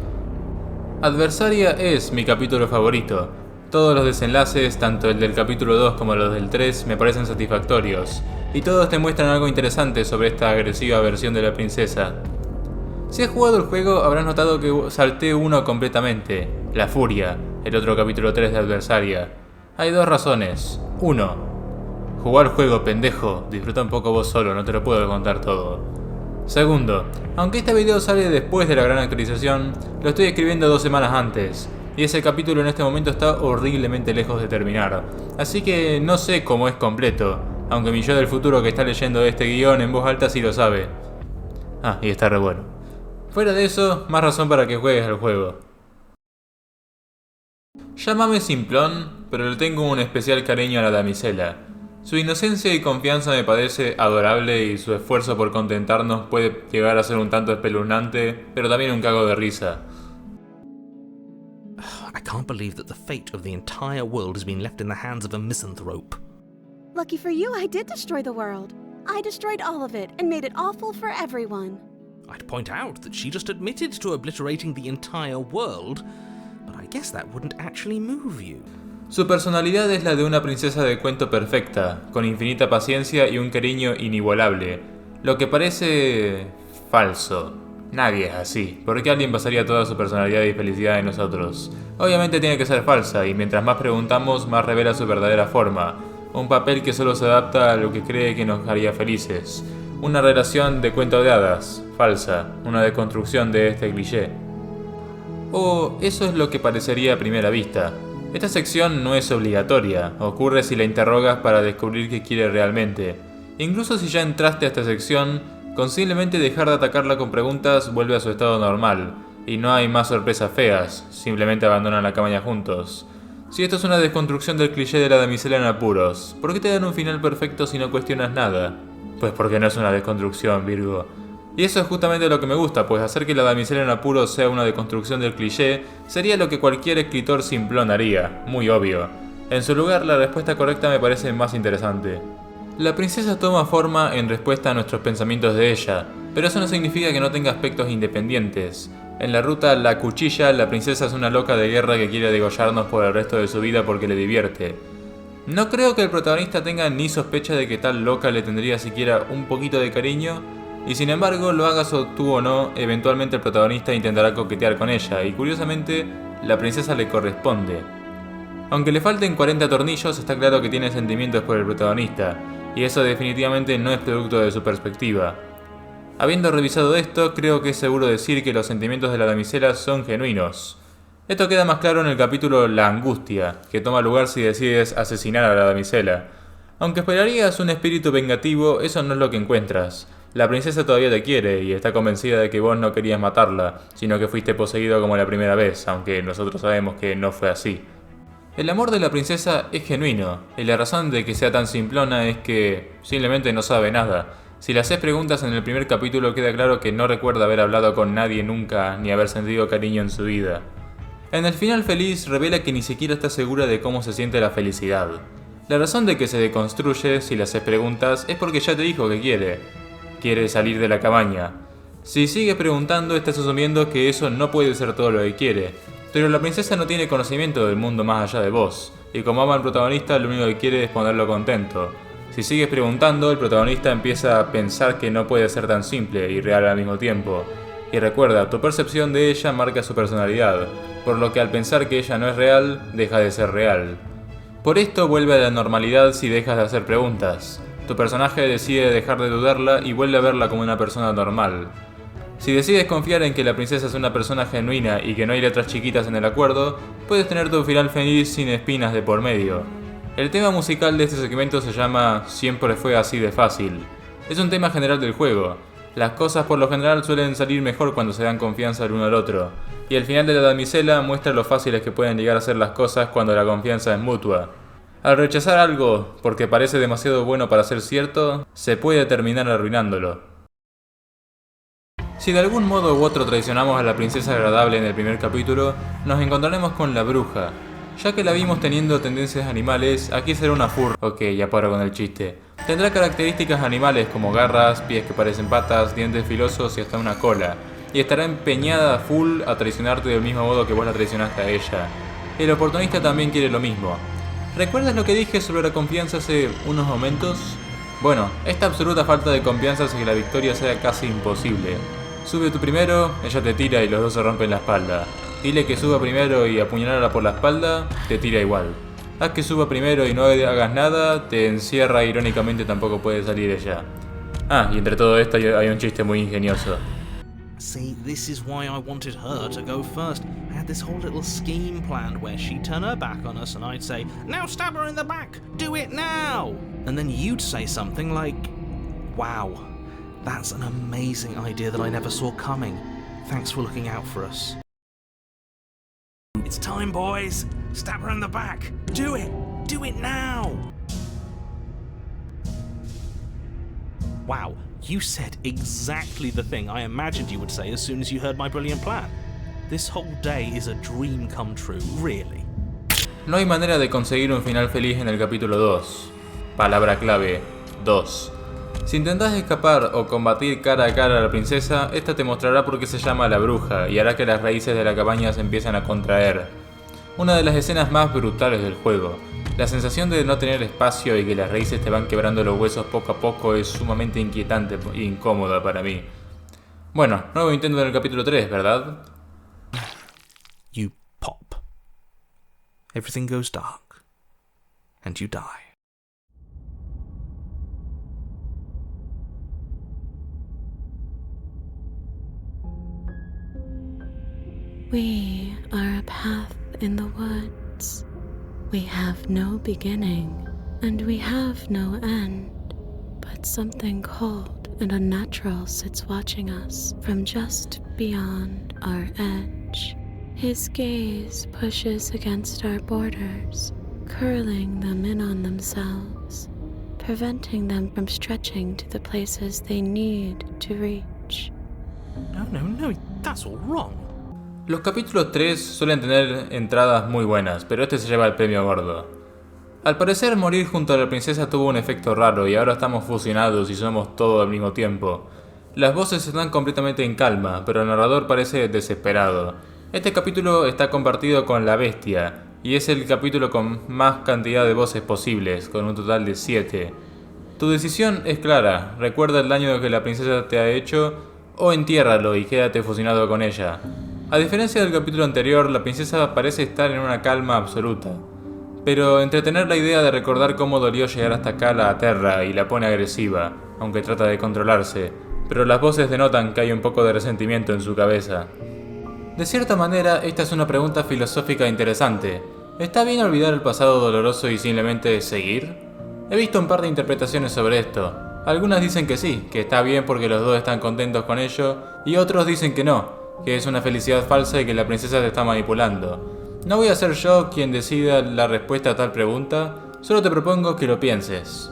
Adversaria es mi capítulo favorito. Todos los desenlaces, tanto el del capítulo 2 como los del 3, me parecen satisfactorios, y todos te muestran algo interesante sobre esta agresiva versión de la princesa. Si has jugado el juego, habrás notado que salté uno completamente, la furia, el otro capítulo 3 de Adversaria. Hay dos razones. 1. Jugá el juego, pendejo, disfruta un poco vos solo, no te lo puedo contar todo. Segundo, aunque este video sale después de la gran actualización, lo estoy escribiendo 2 semanas antes, y ese capítulo en este momento está horriblemente lejos de terminar, así que no sé cómo es completo, aunque mi yo del futuro que está leyendo este guión en voz alta sí lo sabe. Ah, y está re bueno. Fuera de eso, más razón para que juegues al juego. Llámame simplón, pero le tengo un especial cariño a la damisela. Su inocencia y confianza me parece adorable y su esfuerzo por contentarnos puede llegar a ser un tanto espeluznante, pero también un cago de risa. I can't believe that the fate of the entire world has been left in the hands of a misanthrope. Lucky for you, I did destroy the world. I destroyed all of it and made it awful for everyone. I'd point out that she just admitted to obliterating the entire world, but I guess that wouldn't actually move you. Su personalidad es la de una princesa de cuento perfecta, con infinita paciencia y un cariño inigualable, lo que parece falso. Nadie es así. ¿Por qué alguien basaría toda su personalidad y felicidad en nosotros? Obviamente tiene que ser falsa, y mientras más preguntamos, más revela su verdadera forma. Un papel que solo se adapta a lo que cree que nos haría felices. Una relación de cuento de hadas, falsa, una deconstrucción de este cliché. O eso es lo que parecería a primera vista. Esta sección no es obligatoria, ocurre si la interrogas para descubrir qué quiere realmente. Incluso si ya entraste a esta sección, con simplemente dejar de atacarla con preguntas vuelve a su estado normal, y no hay más sorpresas feas, simplemente abandonan la cabaña juntos. Si esto es una desconstrucción del cliché de la damisela en apuros, ¿por qué te dan un final perfecto si no cuestionas nada? Pues porque no es una desconstrucción, Virgo. Y eso es justamente lo que me gusta, pues hacer que la damisela en apuros sea una deconstrucción del cliché sería lo que cualquier escritor simplón haría, muy obvio. En su lugar, la respuesta correcta me parece más interesante. La princesa toma forma en respuesta a nuestros pensamientos de ella, pero eso no significa que no tenga aspectos independientes. En la ruta La Cuchilla, la princesa es una loca de guerra que quiere degollarnos por el resto de su vida porque le divierte. No creo que el protagonista tenga ni sospecha de que tal loca le tendría siquiera un poquito de cariño, y sin embargo, lo hagas tú o no, eventualmente el protagonista intentará coquetear con ella, y curiosamente, la princesa le corresponde. Aunque le falten 40 tornillos, está claro que tiene sentimientos por el protagonista, y eso definitivamente no es producto de su perspectiva. Habiendo revisado esto, creo que es seguro decir que los sentimientos de la damisela son genuinos. Esto queda más claro en el capítulo La Angustia, que toma lugar si decides asesinar a la damisela. Aunque esperarías un espíritu vengativo, eso no es lo que encuentras. La princesa todavía te quiere y está convencida de que vos no querías matarla, sino que fuiste poseído como la primera vez, aunque nosotros sabemos que no fue así. El amor de la princesa es genuino, y la razón de que sea tan simplona es que simplemente no sabe nada. Si le haces preguntas en el primer capítulo queda claro que no recuerda haber hablado con nadie nunca, ni haber sentido cariño en su vida. En el final feliz revela que ni siquiera está segura de cómo se siente la felicidad. La razón de que se deconstruye, si le haces preguntas, es porque ya te dijo que quiere. Quiere salir de la cabaña. Si sigues preguntando, estás asumiendo que eso no puede ser todo lo que quiere. Pero la princesa no tiene conocimiento del mundo más allá de vos, y como ama al protagonista, lo único que quiere es ponerlo contento. Si sigues preguntando, el protagonista empieza a pensar que no puede ser tan simple y real al mismo tiempo. Y recuerda, tu percepción de ella marca su personalidad, por lo que al pensar que ella no es real, deja de ser real. Por esto vuelve a la normalidad si dejas de hacer preguntas. Tu personaje decide dejar de dudarla y vuelve a verla como una persona normal. Si decides confiar en que la princesa es una persona genuina y que no hay letras chiquitas en el acuerdo, puedes tener tu final feliz sin espinas de por medio. El tema musical de este segmento se llama Siempre fue así de fácil. Es un tema general del juego. Las cosas por lo general suelen salir mejor cuando se dan confianza el uno al otro, y el final de la damisela muestra lo fáciles que pueden llegar a ser las cosas cuando la confianza es mutua. Al rechazar algo porque parece demasiado bueno para ser cierto, se puede terminar arruinándolo. Si de algún modo u otro traicionamos a la princesa agradable en el primer capítulo, nos encontraremos con la bruja. Ya que la vimos teniendo tendencias animales, aquí será una furra. Ok, ya paro con el chiste. Tendrá características animales como garras, pies que parecen patas, dientes filosos y hasta una cola. Y estará empeñada a full a traicionarte del mismo modo que vos la traicionaste a ella. El oportunista también quiere lo mismo. ¿Recuerdas lo que dije sobre la confianza hace unos momentos? Bueno, esta absoluta falta de confianza hace que la victoria sea casi imposible. Sube tú primero, ella te tira y los dos se rompen la espalda. Dile que suba primero y apuñalarla por la espalda, te tira igual. Haz que suba primero y no hagas nada, te encierra e irónicamente tampoco puede salir ella. Ah, y entre todo esto hay un chiste muy ingenioso. See, this is why I wanted her to go first. I had this whole little scheme planned where she'd turn her back on us and I'd say, "Now stab her in the back! Do it now!" And then you'd say something like, "Wow, that's an amazing idea that I never saw coming. Thanks for looking out for us." It's time, boys! Stab her in the back! Do it! Do it now! Wow, you said exactly the thing I imagined you would say as soon as you heard my brilliant plan. This whole day is a dream come true, really. No hay manera de conseguir un final feliz en el capítulo 2. Palabra clave, 2. Si intentás escapar o combatir cara a cara a la princesa, esta te mostrará por qué se llama la bruja y hará que las raíces de la cabaña se empiecen a contraer. Una de las escenas más brutales del juego. La sensación de no tener espacio y que las raíces te van quebrando los huesos poco a poco es sumamente inquietante e incómoda para mí. Bueno, nuevo intento en el capítulo 3, ¿verdad? You pop. Everything goes dark. And you die. We are a path in the woods. We have no beginning, and we have no end. But something cold and unnatural sits watching us from just beyond our edge. His gaze pushes against our borders, curling them in on themselves, preventing them from stretching to the places they need to reach. No, that's all wrong. Los capítulos 3 suelen tener entradas muy buenas, pero este se lleva el premio gordo. Al parecer, morir junto a la princesa tuvo un efecto raro y ahora estamos fusionados y somos todo al mismo tiempo. Las voces están completamente en calma, pero el narrador parece desesperado. Este capítulo está compartido con La Bestia, y es el capítulo con más cantidad de voces posibles, con un total de 7. Tu decisión es clara, recuerda el daño que la princesa te ha hecho, o entiérralo y quédate fusionado con ella. A diferencia del capítulo anterior, la princesa parece estar en una calma absoluta. Pero entretener la idea de recordar cómo dolió llegar hasta acá la aterra y la pone agresiva, aunque trata de controlarse, pero las voces denotan que hay un poco de resentimiento en su cabeza. De cierta manera, esta es una pregunta filosófica interesante. ¿Está bien olvidar el pasado doloroso y simplemente seguir? He visto un par de interpretaciones sobre esto. Algunas dicen que sí, que está bien porque los dos están contentos con ello, y otros dicen que no, que es una felicidad falsa y que la princesa te está manipulando. No voy a ser yo quien decida la respuesta a tal pregunta, solo te propongo que lo pienses.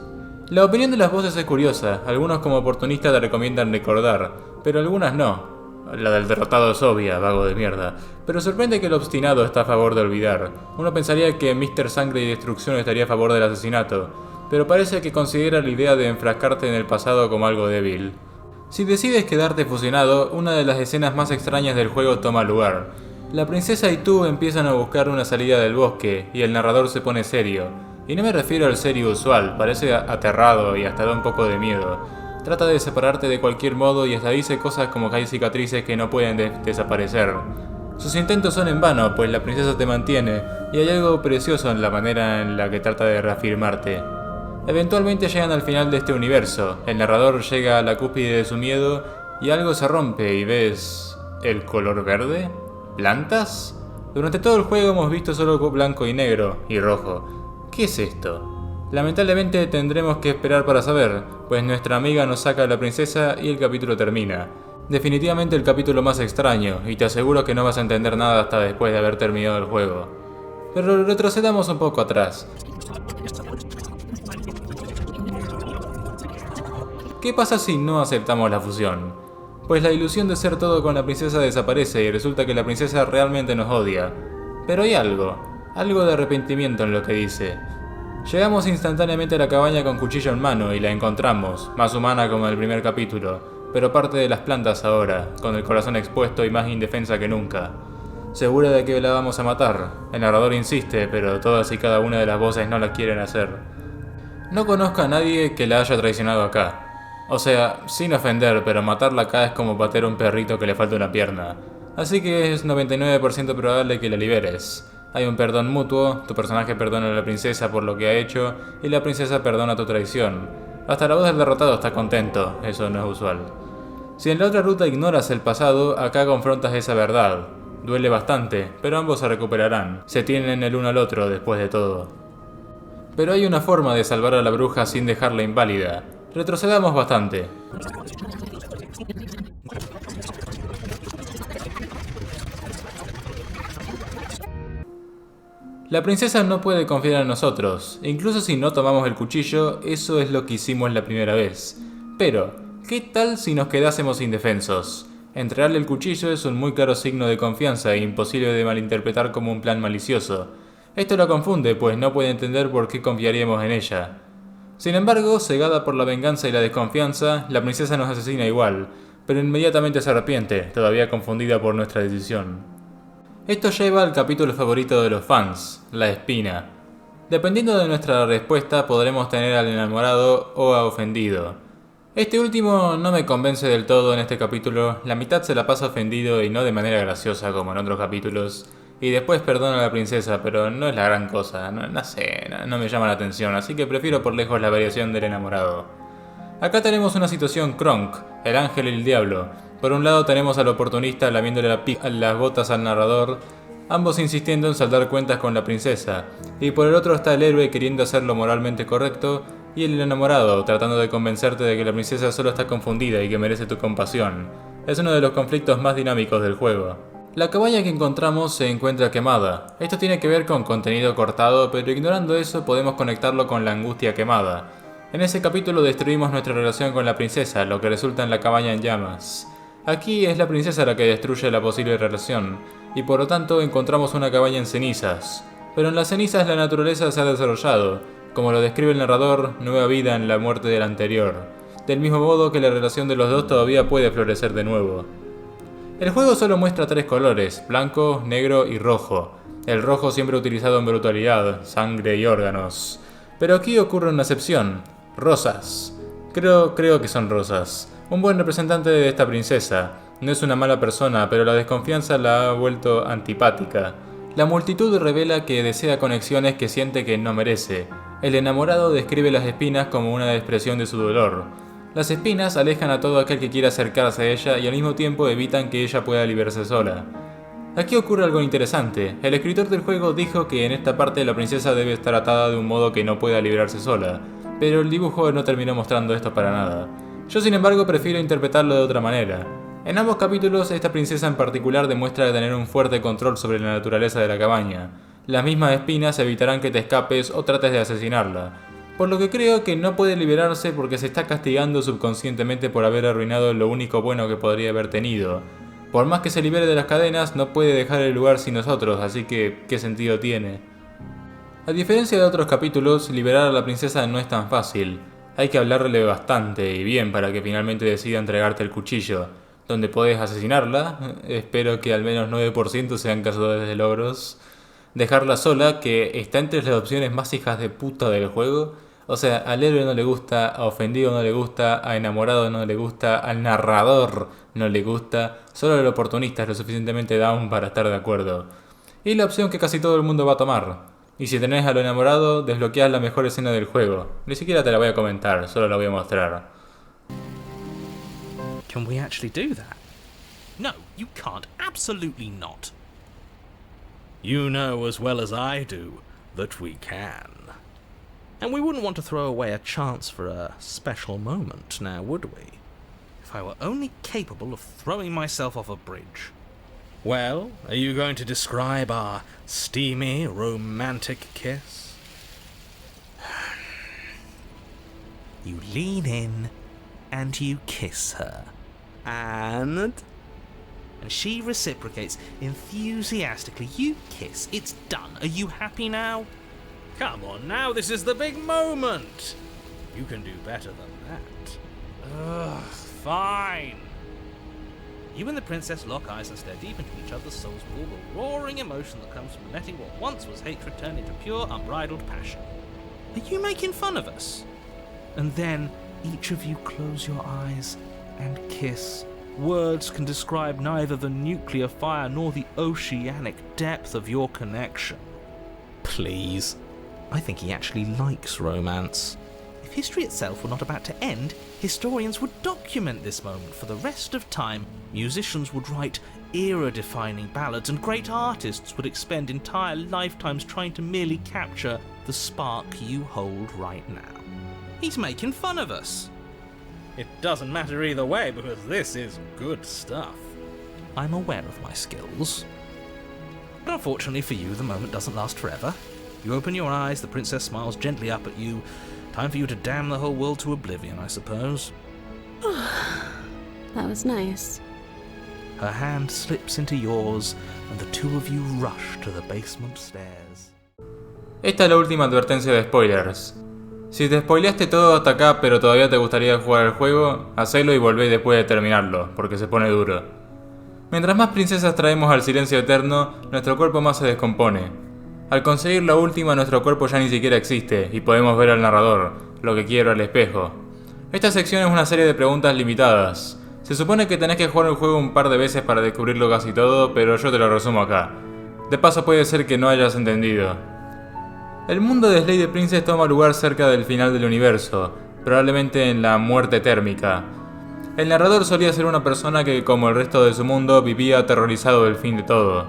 La opinión de las voces es curiosa, algunos como oportunistas te recomiendan recordar, pero algunas no. La del derrotado es obvia, vago de mierda, pero sorprende que el obstinado está a favor de olvidar. Uno pensaría que Mr. Sangre y Destrucción estaría a favor del asesinato, pero parece que considera la idea de enfrascarte en el pasado como algo débil. Si decides quedarte fusionado, una de las escenas más extrañas del juego toma lugar. La princesa y tú empiezan a buscar una salida del bosque, y el narrador se pone serio. Y no me refiero al serio usual, parece aterrado y hasta da un poco de miedo. Trata de separarte de cualquier modo y hasta dice cosas como que hay cicatrices que no pueden desaparecer. Sus intentos son en vano, pues la princesa te mantiene, y hay algo precioso en la manera en la que trata de reafirmarte. Eventualmente llegan al final de este universo, el narrador llega a la cúspide de su miedo y algo se rompe y ves... ¿el color verde? ¿Plantas? Durante todo el juego hemos visto solo blanco y negro, y rojo. ¿Qué es esto? Lamentablemente tendremos que esperar para saber, pues nuestra amiga nos saca a la princesa y el capítulo termina. Definitivamente el capítulo más extraño, y te aseguro que no vas a entender nada hasta después de haber terminado el juego. Pero retrocedamos un poco atrás. ¿Qué pasa si no aceptamos la fusión? Pues la ilusión de ser todo con la princesa desaparece y resulta que la princesa realmente nos odia. Pero hay algo de arrepentimiento en lo que dice. Llegamos instantáneamente a la cabaña con cuchillo en mano y la encontramos, más humana como en el primer capítulo, pero parte de las plantas ahora, con el corazón expuesto y más indefensa que nunca. Segura de que la vamos a matar. El narrador insiste, pero todas y cada una de las voces no la quieren hacer. No conozco a nadie que la haya traicionado acá. O sea, sin ofender, pero matarla acá es como patear a un perrito que le falta una pierna. Así que es 99% probable que la liberes. Hay un perdón mutuo, tu personaje perdona a la princesa por lo que ha hecho, y la princesa perdona tu traición. Hasta la voz del derrotado está contento, eso no es usual. Si en la otra ruta ignoras el pasado, acá confrontas esa verdad. Duele bastante, pero ambos se recuperarán. Se tienen el uno al otro después de todo. Pero hay una forma de salvar a la bruja sin dejarla inválida. Retrocedamos bastante. La princesa no puede confiar en nosotros, incluso si no tomamos el cuchillo, eso es lo que hicimos la primera vez. Pero, ¿qué tal si nos quedásemos indefensos? Entregarle el cuchillo es un muy claro signo de confianza e imposible de malinterpretar como un plan malicioso. Esto la confunde, pues no puede entender por qué confiaríamos en ella. Sin embargo, cegada por la venganza y la desconfianza, la princesa nos asesina igual, pero inmediatamente se arrepiente, todavía confundida por nuestra decisión. Esto lleva al capítulo favorito de los fans, la espina. Dependiendo de nuestra respuesta, podremos tener al enamorado o a ofendido. Este último no me convence del todo en este capítulo, la mitad se la pasa ofendido y no de manera graciosa como en otros capítulos, y después perdona a la princesa, pero no es la gran cosa, no sé, no me llama la atención, así que prefiero por lejos la variación del enamorado. Acá tenemos una situación Kronk, el ángel y el diablo. Por un lado tenemos al oportunista lamiéndole las botas al narrador, ambos insistiendo en saldar cuentas con la princesa, y por el otro está el héroe queriendo hacer lo moralmente correcto, y el enamorado tratando de convencerte de que la princesa solo está confundida y que merece tu compasión. Es uno de los conflictos más dinámicos del juego. La cabaña que encontramos se encuentra quemada. Esto tiene que ver con contenido cortado, pero ignorando eso podemos conectarlo con la angustia quemada. En ese capítulo destruimos nuestra relación con la princesa, lo que resulta en la cabaña en llamas. Aquí es la princesa la que destruye la posible relación, y por lo tanto encontramos una cabaña en cenizas. Pero en las cenizas la naturaleza se ha desarrollado, como lo describe el narrador, nueva vida en la muerte del anterior, del mismo modo que la relación de los dos todavía puede florecer de nuevo. El juego solo muestra 3 colores, blanco, negro y rojo. El rojo siempre utilizado en brutalidad, sangre y órganos. Pero aquí ocurre una excepción, rosas. Creo que son rosas. Un buen representante de esta princesa. No es una mala persona, pero la desconfianza la ha vuelto antipática. La multitud revela que desea conexiones que siente que no merece. El enamorado describe las espinas como una expresión de su dolor. Las espinas alejan a todo aquel que quiera acercarse a ella y al mismo tiempo evitan que ella pueda liberarse sola. Aquí ocurre algo interesante. El escritor del juego dijo que en esta parte la princesa debe estar atada de un modo que no pueda liberarse sola, pero el dibujo no terminó mostrando esto para nada. Yo sin embargo prefiero interpretarlo de otra manera. En ambos capítulos esta princesa en particular demuestra tener un fuerte control sobre la naturaleza de la cabaña. Las mismas espinas evitarán que te escapes o trates de asesinarla. Por lo que creo que no puede liberarse porque se está castigando subconscientemente por haber arruinado lo único bueno que podría haber tenido. Por más que se libere de las cadenas, no puede dejar el lugar sin nosotros, así que ¿qué sentido tiene? A diferencia de otros capítulos, liberar a la princesa no es tan fácil. Hay que hablarle bastante y bien para que finalmente decida entregarte el cuchillo. Donde podés asesinarla, espero que al menos 9% sean cazadores de logros. Dejarla sola, que está entre las opciones más hijas de puta del juego. O sea, al héroe no le gusta, a ofendido no le gusta, a enamorado no le gusta, al narrador no le gusta. Solo el oportunista es lo suficientemente down para estar de acuerdo. Y la opción que casi todo el mundo va a tomar. Y si tenés a lo enamorado, desbloqueás la mejor escena del juego. Ni siquiera te la voy a comentar, solo la voy a mostrar. Can we actually do that? No, you can't. Absolutely not. You know as well as I do that we can. And we wouldn't want to throw away a chance for a special moment, now would we? If I were only capable of throwing myself off a bridge. Well, are you going to describe our steamy, romantic kiss? You lean in and you kiss her. And she reciprocates enthusiastically. You kiss. It's done. Are you happy now? Come on now, this is the big moment. You can do better than that. Ugh, fine. You and the princess lock eyes and stare deep into each other's souls with all the roaring emotion that comes from letting what once was hatred turn into pure, unbridled passion. Are you making fun of us? And then each of you close your eyes and kiss. Words can describe neither the nuclear fire nor the oceanic depth of your connection. Please. I think he actually likes romance. If history itself were not about to end, historians would document this moment for the rest of time. Musicians would write era-defining ballads, and great artists would expend entire lifetimes trying to merely capture the spark you hold right now. He's making fun of us. It doesn't matter either way, because this is good stuff. I'm aware of my skills. But unfortunately for you, the moment doesn't last forever. You open your eyes, the princess smiles gently up at you. Time for you to damn the whole world to oblivion, I suppose. That was nice. Her hand slips into yours, and the two of you rush to the basement stairs. Esta es la última advertencia de spoilers. Si te spoileaste todo hasta acá pero todavía te gustaría jugar el juego, hacelo y volvé después de terminarlo, porque se pone duro. Mientras más princesas traemos al silencio eterno, nuestro cuerpo más se descompone. Al conseguir la última, nuestro cuerpo ya ni siquiera existe, y podemos ver al narrador, lo que quiero al espejo. Esta sección es una serie de preguntas limitadas. Se supone que tenés que jugar el juego un par de veces para descubrirlo casi todo, pero yo te lo resumo acá. De paso puede ser que no hayas entendido. El mundo de Slay the Princess toma lugar cerca del final del universo, probablemente en la muerte térmica. El narrador solía ser una persona que, como el resto de su mundo, vivía aterrorizado del fin de todo.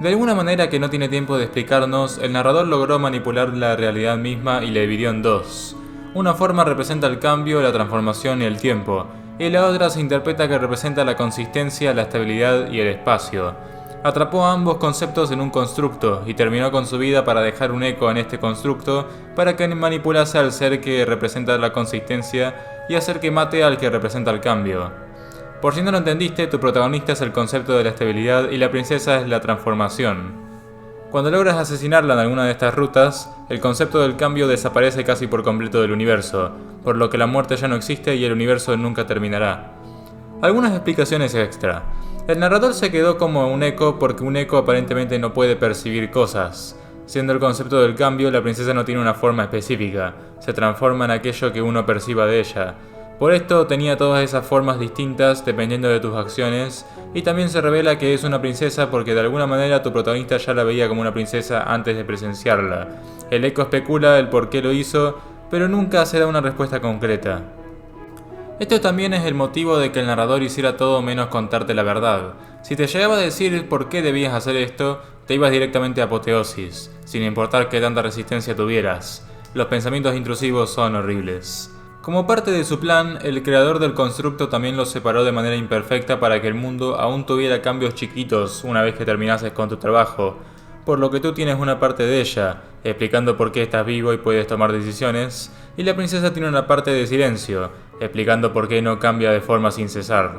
De alguna manera que no tiene tiempo de explicarnos, el narrador logró manipular la realidad misma y la dividió en dos. Una forma representa el cambio, la transformación y el tiempo, y la otra se interpreta que representa la consistencia, la estabilidad y el espacio. Atrapó ambos conceptos en un constructo y terminó con su vida para dejar un eco en este constructo para que manipulase al ser que representa la consistencia y hacer que mate al que representa el cambio. Por si no lo entendiste, tu protagonista es el concepto de la estabilidad y la princesa es la transformación. Cuando logras asesinarla en alguna de estas rutas, el concepto del cambio desaparece casi por completo del universo, por lo que la muerte ya no existe y el universo nunca terminará. Algunas explicaciones extra. El narrador se quedó como un eco porque un eco aparentemente no puede percibir cosas. Siendo el concepto del cambio, la princesa no tiene una forma específica, se transforma en aquello que uno perciba de ella. Por esto tenía todas esas formas distintas dependiendo de tus acciones, y también se revela que es una princesa porque de alguna manera tu protagonista ya la veía como una princesa antes de presenciarla. El eco especula el por qué lo hizo, pero nunca se da una respuesta concreta. Esto también es el motivo de que el narrador hiciera todo menos contarte la verdad. Si te llegaba a decir por qué debías hacer esto, te ibas directamente a apoteosis, sin importar qué tanta resistencia tuvieras. Los pensamientos intrusivos son horribles. Como parte de su plan, el creador del constructo también lo separó de manera imperfecta para que el mundo aún tuviera cambios chiquitos una vez que terminases con tu trabajo, por lo que tú tienes una parte de ella, explicando por qué estás vivo y puedes tomar decisiones, y la princesa tiene una parte de silencio, explicando por qué no cambia de forma sin cesar.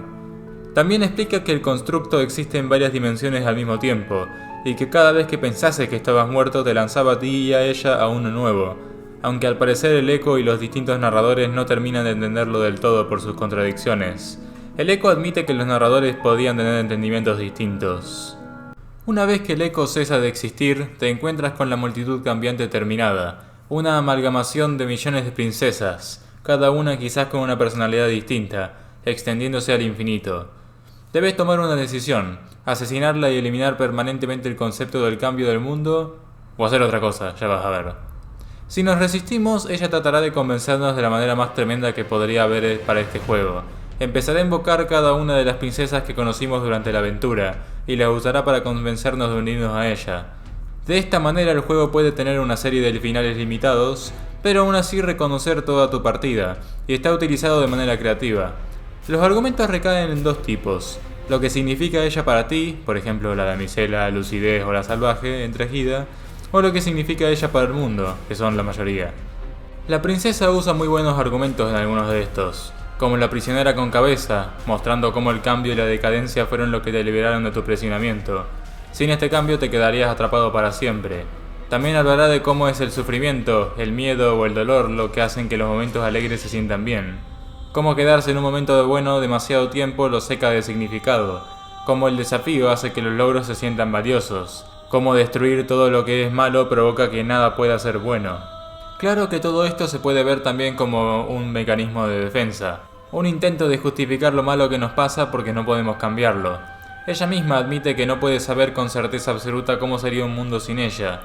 También explica que el constructo existe en varias dimensiones al mismo tiempo, y que cada vez que pensases que estabas muerto te lanzaba a ti y a ella a uno nuevo, aunque al parecer el eco y los distintos narradores no terminan de entenderlo del todo por sus contradicciones. El eco admite que los narradores podían tener entendimientos distintos. Una vez que el eco cesa de existir, te encuentras con la multitud cambiante terminada, una amalgamación de millones de princesas, cada una quizás con una personalidad distinta, extendiéndose al infinito. Debes tomar una decisión, asesinarla y eliminar permanentemente el concepto del cambio del mundo, o hacer otra cosa, ya vas a ver. Si nos resistimos, ella tratará de convencernos de la manera más tremenda que podría haber para este juego. Empezará a invocar cada una de las princesas que conocimos durante la aventura, y las usará para convencernos de unirnos a ella. De esta manera el juego puede tener una serie de finales limitados, pero aún así reconocer toda tu partida, y está utilizado de manera creativa. Los argumentos recaen en dos tipos: lo que significa ella para ti, por ejemplo la damisela, lucidez o la salvaje, entregida, o lo que significa ella para el mundo, que son la mayoría. La princesa usa muy buenos argumentos en algunos de estos, como la prisionera con cabeza, mostrando cómo el cambio y la decadencia fueron lo que te liberaron de tu aprisionamiento. Sin este cambio te quedarías atrapado para siempre. También hablará de cómo es el sufrimiento, el miedo o el dolor lo que hacen que los momentos alegres se sientan bien. Cómo quedarse en un momento de bueno demasiado tiempo lo seca de significado. Cómo el desafío hace que los logros se sientan valiosos. Cómo destruir todo lo que es malo provoca que nada pueda ser bueno. Claro que todo esto se puede ver también como un mecanismo de defensa. Un intento de justificar lo malo que nos pasa porque no podemos cambiarlo. Ella misma admite que no puede saber con certeza absoluta cómo sería un mundo sin ella.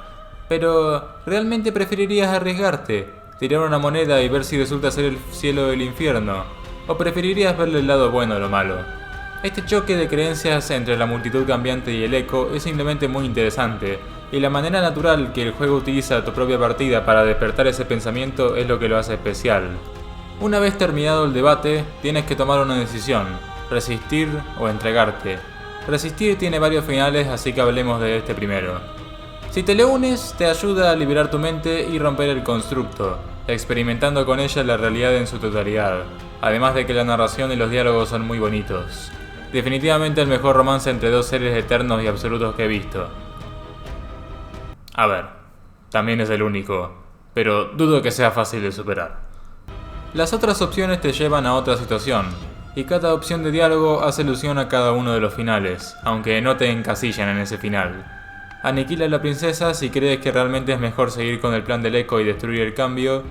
Pero, ¿realmente preferirías arriesgarte? ¿Tirar una moneda y ver si resulta ser el cielo o el infierno? ¿O preferirías verle el lado bueno a lo malo? Este choque de creencias entre la multitud cambiante y el eco es simplemente muy interesante, y la manera natural que el juego utiliza tu propia partida para despertar ese pensamiento es lo que lo hace especial. Una vez terminado el debate, tienes que tomar una decisión: resistir o entregarte. Resistir tiene varios finales, así que hablemos de este primero. Si te le unes, te ayuda a liberar tu mente y romper el constructo, experimentando con ella la realidad en su totalidad, además de que la narración y los diálogos son muy bonitos. Definitivamente el mejor romance entre dos seres eternos y absolutos que he visto. A ver, también es el único, pero dudo que sea fácil de superar. Las otras opciones te llevan a otra situación, y cada opción de diálogo hace alusión a cada uno de los finales, aunque no te encasillan en ese final. Aniquila a la princesa si crees que realmente es mejor seguir con el plan del eco y destruir el cambio.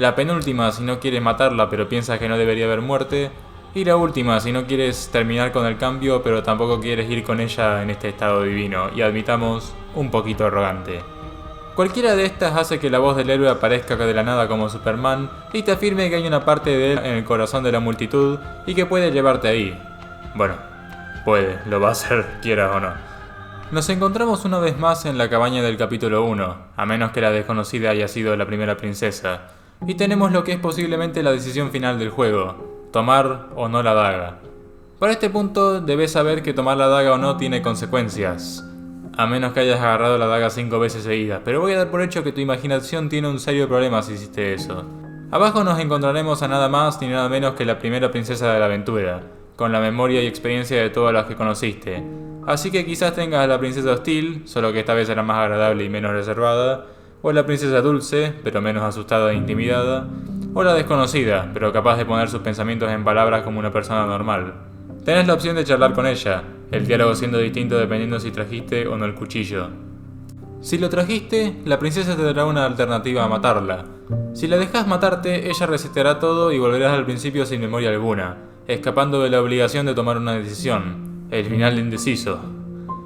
la penúltima si no quieres matarla pero piensas que no debería haber muerte, y la última si no quieres terminar con el cambio pero tampoco quieres ir con ella en este estado divino, y admitamos, un poquito arrogante. Cualquiera de estas hace que la voz del héroe aparezca de la nada como Superman y te afirme que hay una parte de él en el corazón de la multitud y que puede llevarte ahí. Bueno, puede, lo va a hacer, quieras o no. Nos encontramos una vez más en la cabaña del capítulo 1, a menos que la desconocida haya sido la primera princesa, y tenemos lo que es posiblemente la decisión final del juego, tomar o no la daga. Para este punto debes saber que tomar la daga o no tiene consecuencias, a menos que hayas agarrado la daga 5 veces seguidas, pero voy a dar por hecho que tu imaginación tiene un serio problema si hiciste eso. Abajo nos encontraremos a nada más ni nada menos que la primera princesa de la aventura, con la memoria y experiencia de todas las que conociste. Así que quizás tengas a la princesa hostil, solo que esta vez será más agradable y menos reservada, o la princesa dulce, pero menos asustada e intimidada, o la desconocida, pero capaz de poner sus pensamientos en palabras como una persona normal. Tenés la opción de charlar con ella, el diálogo siendo distinto dependiendo si trajiste o no el cuchillo. Si lo trajiste, la princesa te dará una alternativa a matarla. Si la dejas matarte, ella reseteará todo y volverás al principio sin memoria alguna, escapando de la obligación de tomar una decisión, el final indeciso.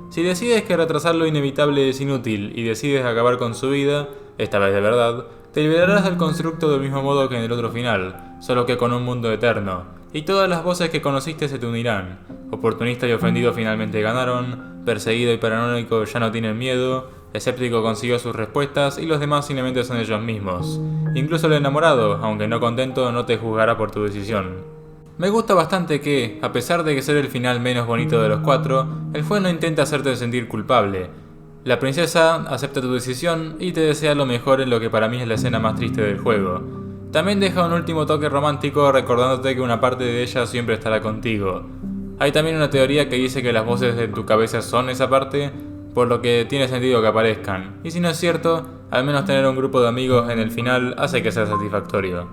Si decides que retrasar lo inevitable es inútil y decides acabar con su vida, esta vez de verdad, te liberarás del constructo del mismo modo que en el otro final, solo que con un mundo eterno, y todas las voces que conociste se te unirán. Oportunista y ofendido finalmente ganaron, perseguido y paranoico ya no tienen miedo, escéptico consiguió sus respuestas y los demás simplemente son ellos mismos. Incluso el enamorado, aunque no contento, no te juzgará por tu decisión. Me gusta bastante que, a pesar de que ser el final menos bonito de los 4, el juego no intenta hacerte sentir culpable. La princesa acepta tu decisión y te desea lo mejor en lo que para mí es la escena más triste del juego. También deja un último toque romántico recordándote que una parte de ella siempre estará contigo. Hay también una teoría que dice que las voces de tu cabeza son esa parte, por lo que tiene sentido que aparezcan. Y si no es cierto, al menos tener un grupo de amigos en el final hace que sea satisfactorio.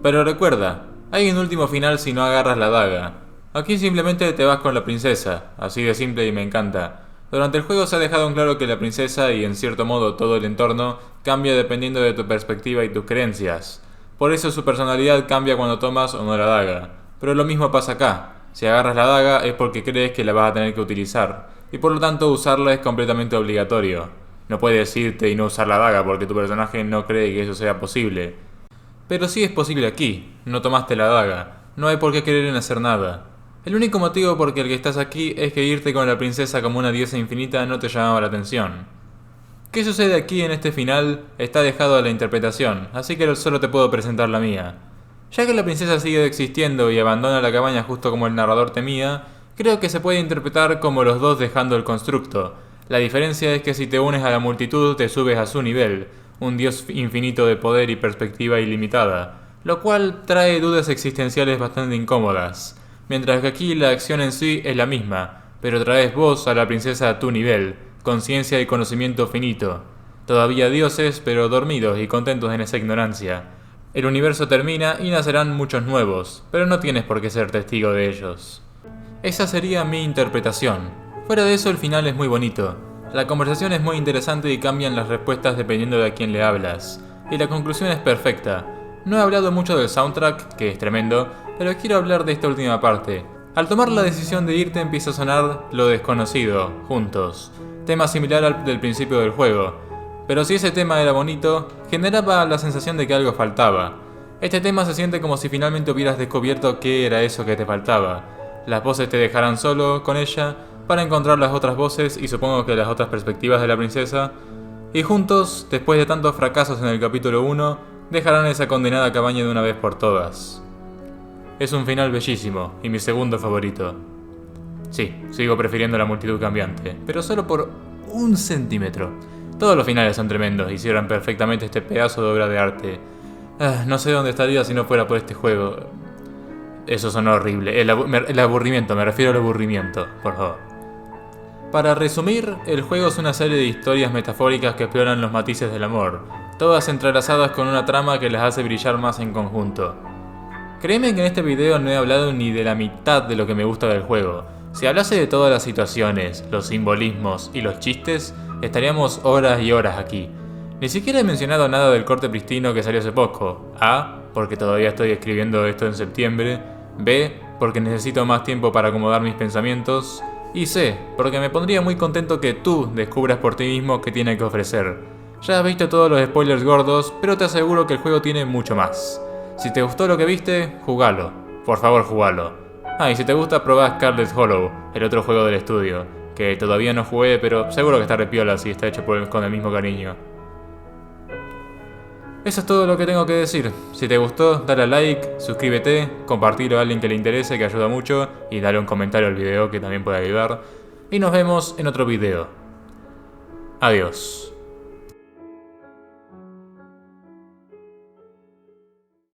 Pero recuerda, hay un último final si no agarras la daga. Aquí simplemente te vas con la princesa, así de simple y me encanta. Durante el juego se ha dejado en claro que la princesa y en cierto modo todo el entorno cambia dependiendo de tu perspectiva y tus creencias. Por eso su personalidad cambia cuando tomas o no la daga. Pero lo mismo pasa acá. Si agarras la daga es porque crees que la vas a tener que utilizar, y por lo tanto usarla es completamente obligatorio. No puedes irte y no usar la daga porque tu personaje no cree que eso sea posible. Pero sí es posible aquí. No tomaste la daga. No hay por qué querer en hacer nada. El único motivo por el que estás aquí es que irte con la princesa como una diosa infinita no te llamaba la atención. ¿Qué sucede aquí en este final? Está dejado a la interpretación, así que solo te puedo presentar la mía. Ya que la princesa sigue existiendo y abandona la cabaña justo como el narrador temía, creo que se puede interpretar como los dos dejando el constructo. La diferencia es que si te unes a la multitud te subes a su nivel, un dios infinito de poder y perspectiva ilimitada, lo cual trae dudas existenciales bastante incómodas. Mientras que aquí la acción en sí es la misma, pero traes vos a la princesa a tu nivel, conciencia y conocimiento finito. Todavía dioses, pero dormidos y contentos en esa ignorancia. El universo termina y nacerán muchos nuevos, pero no tienes por qué ser testigo de ellos. Esa sería mi interpretación. Fuera de eso, el final es muy bonito. La conversación es muy interesante y cambian las respuestas dependiendo de a quién le hablas. Y la conclusión es perfecta. No he hablado mucho del soundtrack, que es tremendo, pero quiero hablar de esta última parte. Al tomar la decisión de irte empieza a sonar Lo Desconocido, Juntos, tema similar al del principio del juego, pero si ese tema era bonito, generaba la sensación de que algo faltaba. Este tema se siente como si finalmente hubieras descubierto qué era eso que te faltaba. Las voces te dejarán solo con ella para encontrar las otras voces y supongo que las otras perspectivas de la princesa, y juntos, después de tantos fracasos en el capítulo 1, dejarán esa condenada cabaña de una vez por todas. Es un final bellísimo, y mi segundo favorito. Sí, sigo prefiriendo la multitud cambiante, pero solo por 1 centímetro. Todos los finales son tremendos y cierran perfectamente este pedazo de obra de arte. No sé dónde estaría si no fuera por este juego. Eso sonó horrible. El aburrimiento, me refiero al aburrimiento, por favor. Para resumir, el juego es una serie de historias metafóricas que exploran los matices del amor, todas entrelazadas con una trama que las hace brillar más en conjunto. Créeme que en este video no he hablado ni de la mitad de lo que me gusta del juego. Si hablase de todas las situaciones, los simbolismos y los chistes, estaríamos horas y horas aquí. Ni siquiera he mencionado nada del corte pristino que salió hace poco. A, porque todavía estoy escribiendo esto en septiembre. B, porque necesito más tiempo para acomodar mis pensamientos. Y C, porque me pondría muy contento que tú descubras por ti mismo qué tiene que ofrecer. Ya has visto todos los spoilers gordos, pero te aseguro que el juego tiene mucho más. Si te gustó lo que viste, jugalo. Por favor, jugalo. Ah, y si te gusta, probá Scarlet Hollow, el otro juego del estudio, que todavía no jugué, pero seguro que está repiola si está hecho con el mismo cariño. Eso es todo lo que tengo que decir. Si te gustó, dale a like, suscríbete, compartilo a alguien que le interese, que ayuda mucho, y dale un comentario al video que también puede ayudar. Y nos vemos en otro video. Adiós.